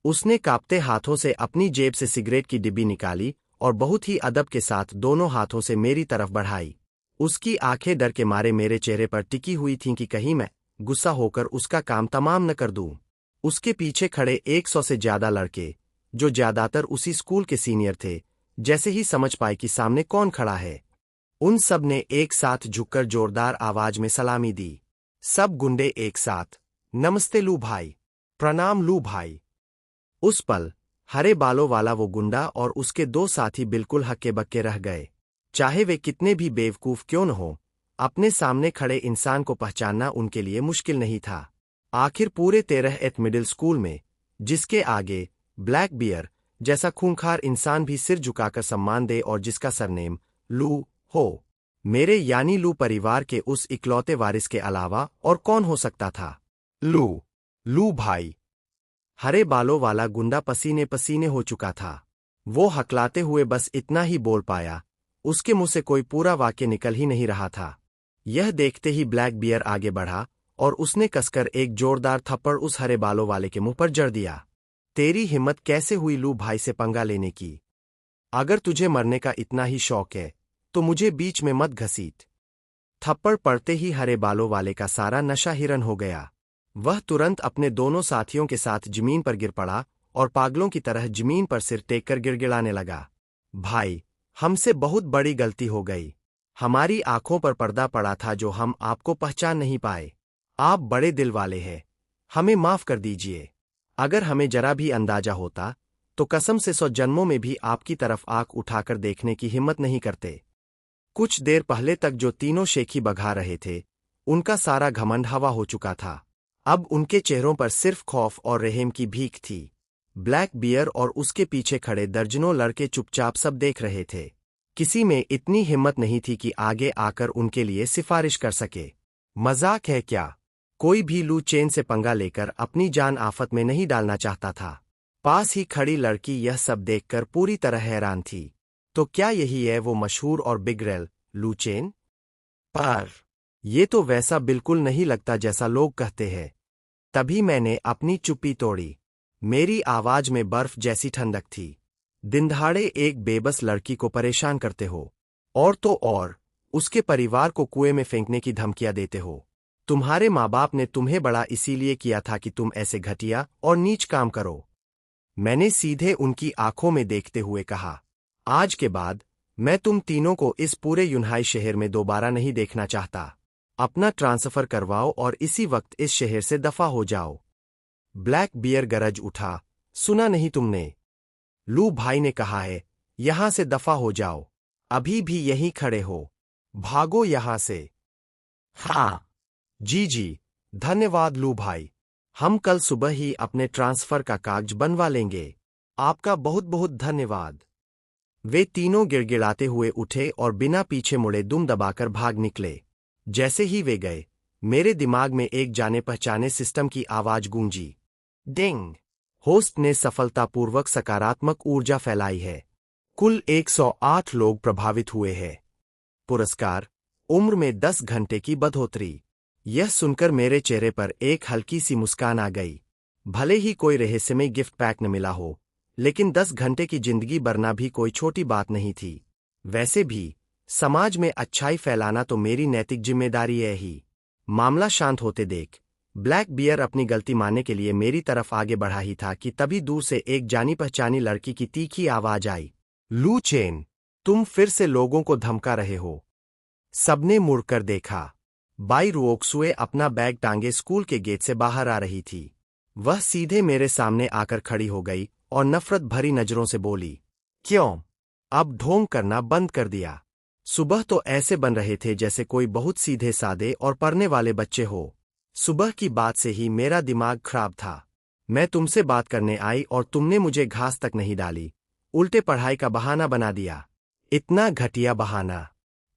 उसने कांपते हाथों से अपनी जेब से सिगरेट की डिब्बी निकाली और बहुत ही अदब के साथ दोनों हाथों से मेरी तरफ बढ़ाई। उसकी आंखें डर के मारे मेरे चेहरे पर टिकी हुई थीं कि कहीं मैं गुस्सा होकर उसका काम तमाम न कर दूं। उसके पीछे खड़े 100 से ज्यादा लड़के, जो ज्यादातर उसी स्कूल के सीनियर थे, जैसे ही समझ पाए कि सामने कौन खड़ा है, उन सब ने एक साथ झुककर जोरदार आवाज में सलामी दी। सब गुंडे एक साथ, नमस्ते लू भाई, प्रणाम लू भाई। उस पल हरे बालों वाला वो गुंडा और उसके 2 साथी बिल्कुल हक्के बक्के रह गए। चाहे वे कितने भी बेवकूफ क्यों न हो, अपने सामने खड़े इंसान को पहचानना उनके लिए मुश्किल नहीं था। आखिर पूरे 13th मिडिल स्कूल में, जिसके आगे ब्लैक बियर जैसा खूंखार इंसान भी सिर झुकाकर सम्मान दे और जिसका सरनेम लू हो, मेरे यानी लू परिवार के उस इकलौते वारिस के अलावा और कौन हो सकता था? लू भाई। हरे बालों वाला गुंडा पसीने पसीने हो चुका था। वो हकलाते हुए बस इतना ही बोल पाया। उसके मुंह से कोई पूरा वाक्य निकल ही नहीं रहा था। यह देखते ही ब्लैक बियर आगे बढ़ा और उसने कसकर एक जोरदार थप्पड़ उस हरे बालों वाले के मुंह पर जड़ दिया। तेरी हिम्मत कैसे हुई लू भाई से पंगा लेने की? अगर तुझे मरने का इतना ही शौक है, तो मुझे बीच में मत घसीट। थप्पड़ पड़ते ही हरे बालों वाले का सारा नशा हिरन हो गया। वह तुरंत अपने दोनों साथियों के साथ जमीन पर गिर पड़ा और पागलों की तरह जमीन पर सिर टेक कर गिड़गिड़ाने लगा। भाई, हमसे बहुत बड़ी गलती हो गई। हमारी आंखों पर पर्दा पड़ा था जो हम आपको पहचान नहीं पाए। आप बड़े दिल वाले हैं, हमें माफ कर दीजिए। अगर हमें जरा भी अंदाजा होता, तो कसम से 100 जन्मों में भी आपकी तरफ आंख उठाकर देखने की हिम्मत नहीं करते। कुछ देर पहले तक जो तीनों शेखी बघा रहे थे, उनका सारा घमंड हवा हो चुका था। अब उनके चेहरों पर सिर्फ खौफ और रहम की भीख थी। ब्लैक बियर और उसके पीछे खड़े दर्जनों लड़के चुपचाप सब देख रहे थे। किसी में इतनी हिम्मत नहीं थी कि आगे आकर उनके लिए सिफारिश कर सके। मजाक है क्या? कोई भी लू चेन से पंगा लेकर अपनी जान आफत में नहीं डालना चाहता था। पास ही खड़ी लड़की यह सब देखकर पूरी तरह हैरान थी। तो क्या यही है वो मशहूर और बिगड़ैल लू चेन? पर ये तो वैसा बिल्कुल नहीं लगता जैसा लोग कहते हैं। तभी मैंने अपनी चुप्पी तोड़ी। मेरी आवाज में बर्फ जैसी ठंडक थी। दिनदहाड़े एक बेबस लड़की को परेशान करते हो, और तो और उसके परिवार को कुएं में फेंकने की धमकियां देते हो। तुम्हारे माँ बाप ने तुम्हें बड़ा इसीलिए किया था कि तुम ऐसे घटिया और नीच काम करो। मैंने सीधे उनकी आंखों में देखते हुए कहा, आज के बाद मैं तुम तीनों को इस पूरे यूनाई शहर में दोबारा नहीं देखना चाहता। अपना ट्रांसफर करवाओ और इसी वक्त इस शहर से दफा हो जाओ। ब्लैक बियर गरज उठा, सुना नहीं तुमने? लू भाई ने कहा है, यहां से दफा हो जाओ। अभी भी यहीं खड़े हो, भागो यहां से। हाँ जी, धन्यवाद लू भाई। हम कल सुबह ही अपने ट्रांसफर का कागज बनवा लेंगे। आपका बहुत बहुत धन्यवाद। वे तीनों गिड़गिड़ाते हुए उठे और बिना पीछे मुड़े दुम दबाकर भाग निकले। जैसे ही वे गए, मेरे दिमाग में एक जाने पहचाने सिस्टम की आवाज गूंजी। डिंग! होस्ट ने सफलतापूर्वक सकारात्मक ऊर्जा फैलाई है। कुल 108 लोग प्रभावित हुए हैं। पुरस्कार: उम्र में 10 घंटे की बढ़ोतरी। यह सुनकर मेरे चेहरे पर एक हल्की सी मुस्कान आ गई। भले ही कोई रहस्यमय गिफ्ट पैक न मिला हो, लेकिन 10 घंटे की जिंदगी बरना भी कोई छोटी बात नहीं थी। वैसे भी समाज में अच्छाई फैलाना तो मेरी नैतिक जिम्मेदारी है ही। मामला शांत होते देख ब्लैक बियर अपनी गलती मानने के लिए मेरी तरफ आगे बढ़ा ही था कि तभी दूर से एक जानी पहचानी लड़की की तीखी आवाज आई। लू चेन, तुम फिर से लोगों को धमका रहे हो। सबने मुड़कर देखा। बाई रुओक्सुए अपना बैग टांगे स्कूल के गेट से बाहर आ रही थी। वह सीधे मेरे सामने आकर खड़ी हो गई और नफरत भरी नजरों से बोली, क्यों अब ढोंग करना बंद कर दिया? सुबह तो ऐसे बन रहे थे जैसे कोई बहुत सीधे सादे और पढ़ने वाले बच्चे हो। सुबह की बात से ही मेरा दिमाग खराब था। मैं तुमसे बात करने आई और तुमने मुझे घास तक नहीं डाली, उल्टे पढ़ाई का बहाना बना दिया। इतना घटिया बहाना!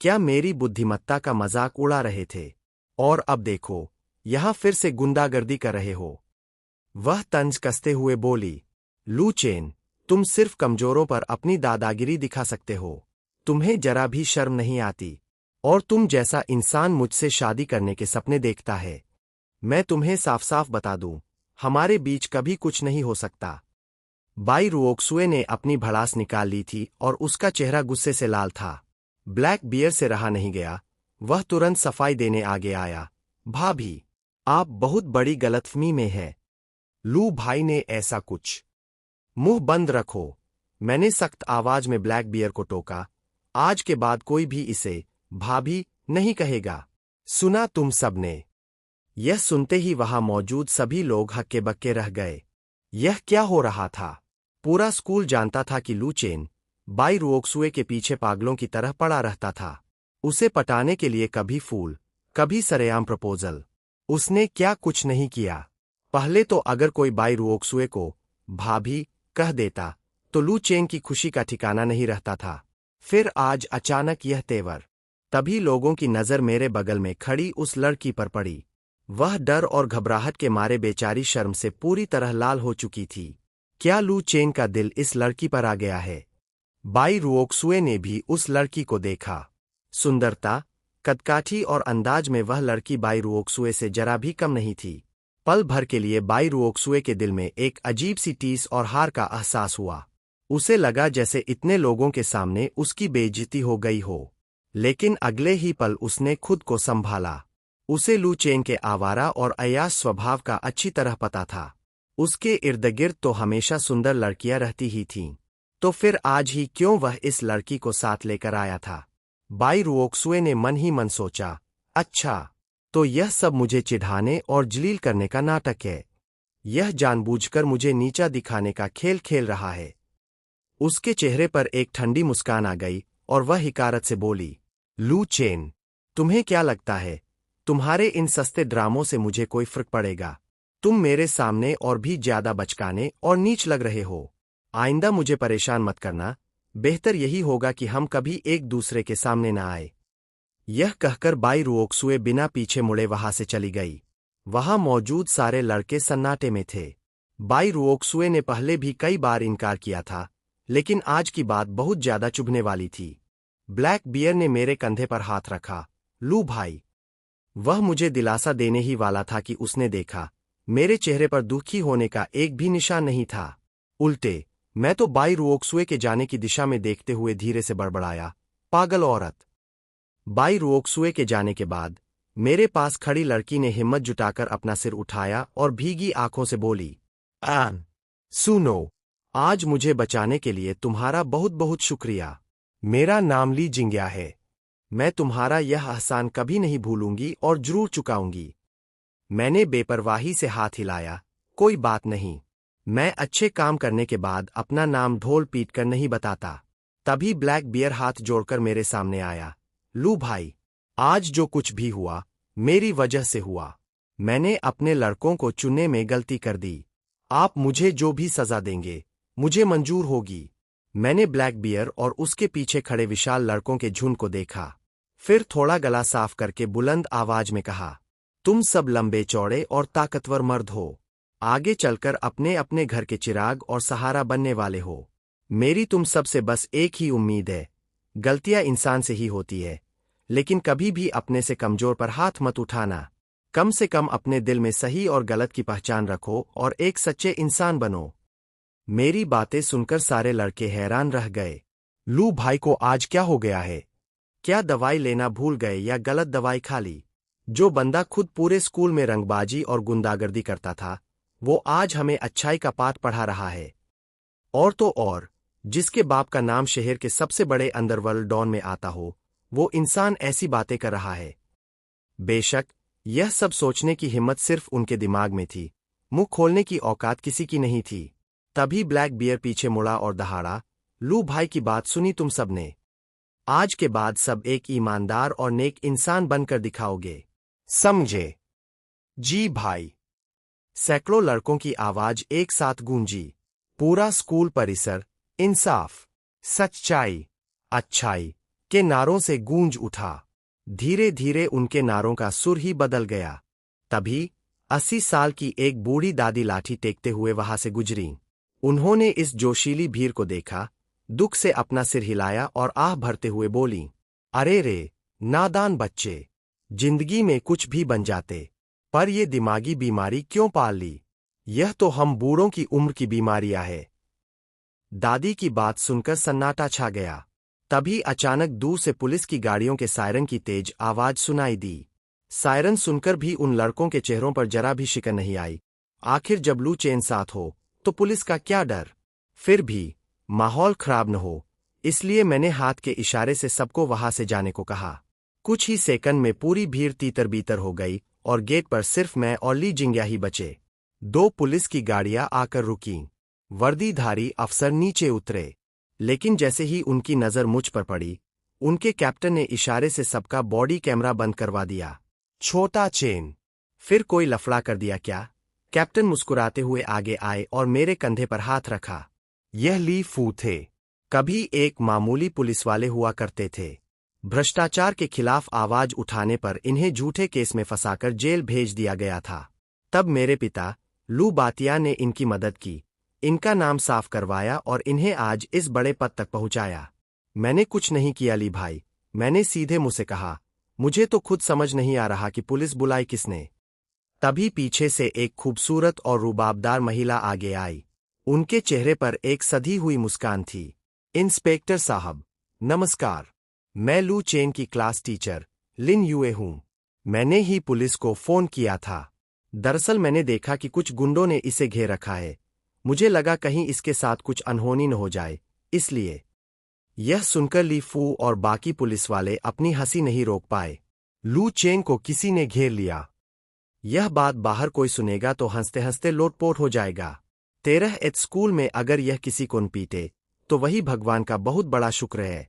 क्या मेरी बुद्धिमत्ता का मजाक उड़ा रहे थे? और अब देखो, यहां फिर से गुंडागर्दी कर रहे हो। वह तंज कसते हुए बोली, लू चेन, तुम सिर्फ कमजोरों पर अपनी दादागिरी दिखा सकते हो। तुम्हें जरा भी शर्म नहीं आती। और तुम जैसा इंसान मुझसे शादी करने के सपने देखता है। मैं तुम्हें साफ साफ बता दूं, हमारे बीच कभी कुछ नहीं हो सकता। बाई रुओक्सुए ने अपनी भड़ास निकाल ली थी और उसका चेहरा गुस्से से लाल था। ब्लैक बियर से रहा नहीं गया। वह तुरंत सफाई देने आगे आया। भाभी, आप बहुत बड़ी गलतफहमी में हैं। लू भाई ने ऐसा कुछ। मुंह बंद रखो, मैंने सख्त आवाज में ब्लैक बियर को टोका। आज के बाद कोई भी इसे भाभी नहीं कहेगा। सुना तुम सबने? यह सुनते ही वहां मौजूद सभी लोग हक्के बक्के रह गए। यह क्या हो रहा था? पूरा स्कूल जानता था कि लू चेन बाई रुओक्सुए के पीछे पागलों की तरह पड़ा रहता था। उसे पटाने के लिए कभी फूल, कभी सरेआम प्रपोजल। उसने क्या कुछ नहीं किया। पहले तो अगर कोई बाई रुओक्सुए को भाभी कह देता तो लू चेन की खुशी का ठिकाना नहीं रहता था। फिर आज अचानक यह तेवर। तभी लोगों की नजर मेरे बगल में खड़ी उस लड़की पर पड़ी। वह डर और घबराहट के मारे बेचारी शर्म से पूरी तरह लाल हो चुकी थी। क्या लू चेन का दिल इस लड़की पर आ गया है? बाई रुओक्सुए ने भी उस लड़की को देखा। सुंदरता, कदकाठी और अंदाज में वह लड़की बाई रुओक्सुए से जरा भी कम नहीं थी। पल भर के लिए बाई रुओक्सुए के दिल में एक अजीब सी टीस और हार का एहसास हुआ। उसे लगा जैसे इतने लोगों के सामने उसकी बेइज्जती हो गई हो। लेकिन अगले ही पल उसने खुद को संभाला। उसे लू चेन के आवारा और अय्याश स्वभाव का अच्छी तरह पता था। उसके इर्दगिर्द तो हमेशा सुंदर लड़कियां रहती ही थीं। तो फिर आज ही क्यों वह इस लड़की को साथ लेकर आया था? बाई रुओक्सुए ने मन ही मन सोचा, अच्छा, तो यह सब मुझे चिढ़ाने और जलील करने का नाटक है। यह जानबूझकर मुझे नीचा दिखाने का खेल खेल रहा है। उसके चेहरे पर एक ठंडी मुस्कान आ गई और वह हिकारत से बोली, लू चेन, तुम्हें क्या लगता है तुम्हारे इन सस्ते ड्रामों से मुझे कोई फर्क पड़ेगा? तुम मेरे सामने और भी ज्यादा बचकाने और नीच लग रहे हो। आइंदा मुझे परेशान मत करना। बेहतर यही होगा कि हम कभी एक दूसरे के सामने न आए। यह कहकर बाई रुओक्सुए बिना पीछे मुड़े वहां से चली गई। वहां मौजूद सारे लड़के सन्नाटे में थे। बाई रुओक्सुए ने पहले भी कई बार इनकार किया था, लेकिन आज की बात बहुत ज्यादा चुभने वाली थी। ब्लैक बियर ने मेरे कंधे पर हाथ रखा। लू भाई। वह मुझे दिलासा देने ही वाला था कि उसने देखा, मेरे चेहरे पर दुखी होने का एक भी निशान नहीं था। उल्टे, मैं तो बाई रुओक्सुए के जाने की दिशा में देखते हुए धीरे से बड़बड़ाया, पागल औरत। बाई रुओक्सुए के जाने के बाद मेरे पास खड़ी लड़की ने हिम्मत जुटाकर अपना सिर उठाया और भीगी आंखों से बोली, सुनो, आज मुझे बचाने के लिए तुम्हारा बहुत बहुत शुक्रिया। मेरा नाम ली जिंग्या है। मैं तुम्हारा यह एहसान कभी नहीं भूलूंगी और जरूर चुकाऊंगी। मैंने बेपरवाही से हाथ हिलाया, कोई बात नहीं। मैं अच्छे काम करने के बाद अपना नाम ढोल पीट कर नहीं बताता। तभी ब्लैक बियर हाथ जोड़कर मेरे सामने आया। लू भाई, आज जो कुछ भी हुआ, मेरी वजह से हुआ। मैंने अपने लड़कों को चुनने में गलती कर दी। आप मुझे जो भी सजा देंगे, मुझे मंजूर होगी। मैंने ब्लैक बियर और उसके पीछे खड़े विशाल लड़कों के झुंड को देखा। फिर थोड़ा गला साफ करके बुलंद आवाज में कहा, तुम सब लंबे चौड़े और ताकतवर मर्द हो। आगे चलकर अपने अपने घर के चिराग और सहारा बनने वाले हो। मेरी तुम सब से बस एक ही उम्मीद है। गलतियां इंसान से ही होती है, लेकिन कभी भी अपने से कमजोर पर हाथ मत उठाना। कम से कम अपने दिल में सही और गलत की पहचान रखो और एक सच्चे इंसान बनो। मेरी बातें सुनकर सारे लड़के हैरान रह गए। लू भाई को आज क्या हो गया है? क्या दवाई लेना भूल गए या गलत दवाई खा ली? जो बंदा खुद पूरे स्कूल में रंगबाजी और गुंडागर्दी करता था, वो आज हमें अच्छाई का पाठ पढ़ा रहा है। और तो और, जिसके बाप का नाम शहर के सबसे बड़े अंडरवर्ल्ड डॉन में आता हो, वो इंसान ऐसी बातें कर रहा है। बेशक, यह सब सोचने की हिम्मत सिर्फ उनके दिमाग में थी, मुंह खोलने की औकात किसी की नहीं थी। तभी ब्लैक बियर पीछे मुड़ा और दहाड़ा, लू भाई की बात सुनी तुम सबने? आज के बाद सब एक ईमानदार और नेक इंसान बनकर दिखाओगे, समझे? जी भाई। सैकड़ों लड़कों की आवाज एक साथ गूंजी। पूरा स्कूल परिसर इंसाफ, सच्चाई, अच्छाई के नारों से गूंज उठा। धीरे धीरे उनके नारों का सुर ही बदल गया। तभी 80 साल की एक बूढ़ी दादी लाठी टेकते हुए वहां से गुजरी। उन्होंने इस जोशीली भीड़ को देखा, दुख से अपना सिर हिलाया और आह भरते हुए बोली, अरे रे, नादान बच्चे, जिंदगी में कुछ भी बन जाते, पर ये दिमागी बीमारी क्यों पाल ली? यह तो हम बूढ़ों की उम्र की बीमारियां है। दादी की बात सुनकर सन्नाटा छा गया। तभी अचानक दूर से पुलिस की गाड़ियों के सायरन की तेज आवाज सुनाई दी। सायरन सुनकर भी उन लड़कों के चेहरों पर जरा भी शिकन नहीं आई। आखिर जब लू चेन साथ हो, तो पुलिस का क्या डर? फिर भी माहौल खराब न हो, इसलिए मैंने हाथ के इशारे से सबको वहां से जाने को कहा। कुछ ही सेकंड में पूरी भीड़ तीतर बीतर हो गई और गेट पर सिर्फ मैं और ली जिंग्या ही बचे। 2 पुलिस की गाड़ियां आकर रुकीं। वर्दीधारी अफसर नीचे उतरे, लेकिन जैसे ही उनकी नजर मुझ पर पड़ी, उनके कैप्टन ने इशारे से सबका बॉडी कैमरा बंद करवा दिया। छोटा चेन, फिर कोई लफड़ा कर दिया क्या? कैप्टन मुस्कुराते हुए आगे आए और मेरे कंधे पर हाथ रखा। यह ली फू थे। कभी एक मामूली पुलिस वाले हुआ करते थे। भ्रष्टाचार के खिलाफ आवाज उठाने पर इन्हें झूठे केस में फंसाकर जेल भेज दिया गया था। तब मेरे पिता लू बातिया ने इनकी मदद की, इनका नाम साफ करवाया और इन्हें आज इस बड़े पद तक पहुंचाया। मैंने कुछ नहीं किया ली भाई, मैंने सीधे मुंह से कहा, मुझे तो खुद समझ नहीं आ रहा कि पुलिस बुलाई किसने। तभी पीछे से एक खूबसूरत और रुबाबदार महिला आगे आई। उनके चेहरे पर एक सधी हुई मुस्कान थी। इंस्पेक्टर साहब, नमस्कार। मैं लू चेन की क्लास टीचर लिन यूए हूं। मैंने ही पुलिस को फोन किया था। दरअसल मैंने देखा कि कुछ गुंडों ने इसे घेर रखा है। मुझे लगा कहीं इसके साथ कुछ अनहोनी न हो जाए, इसलिए। यह सुनकर ली फू और बाकी पुलिस वाले अपनी हंसी नहीं रोक पाए। लू चेन को किसी ने घेर लिया। यह बात बाहर कोई सुनेगा तो हंसते हंसते लोटपोट हो जाएगा। 13 स्कूल में अगर यह किसी को न पीटे, तो वही भगवान का बहुत बड़ा शुक्र है।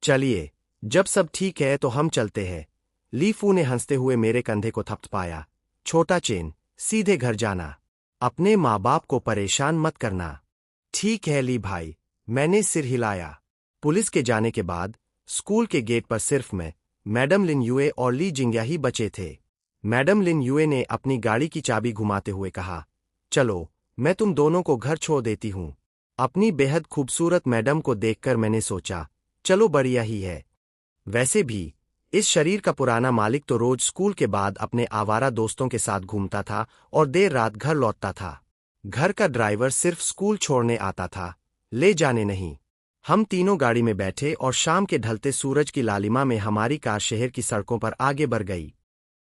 चलिए, जब सब ठीक है तो हम चलते हैं। ली फू ने हंसते हुए मेरे कंधे को थपथपाया। छोटा चेन, सीधे घर जाना। अपने माँ बाप को परेशान मत करना। ठीक है ली भाई, मैंने सिर हिलाया। पुलिस के जाने के बाद स्कूल के गेट पर सिर्फ मैं, मैडम लिन यूए और ली जिंग्या ही बचे थे। मैडम लिन यूए ने अपनी गाड़ी की चाबी घुमाते हुए कहा, चलो, मैं तुम दोनों को घर छोड़ देती हूं। अपनी बेहद खूबसूरत मैडम को देखकर मैंने सोचा, चलो बढ़िया ही है। वैसे भी इस शरीर का पुराना मालिक तो रोज स्कूल के बाद अपने आवारा दोस्तों के साथ घूमता था और देर रात घर लौटता था। घर का ड्राइवर सिर्फ स्कूल छोड़ने आता था, ले जाने नहीं। हम तीनों गाड़ी में बैठे और शाम के ढलते सूरज की लालिमा में हमारी कार शहर की सड़कों पर आगे बढ़ गई।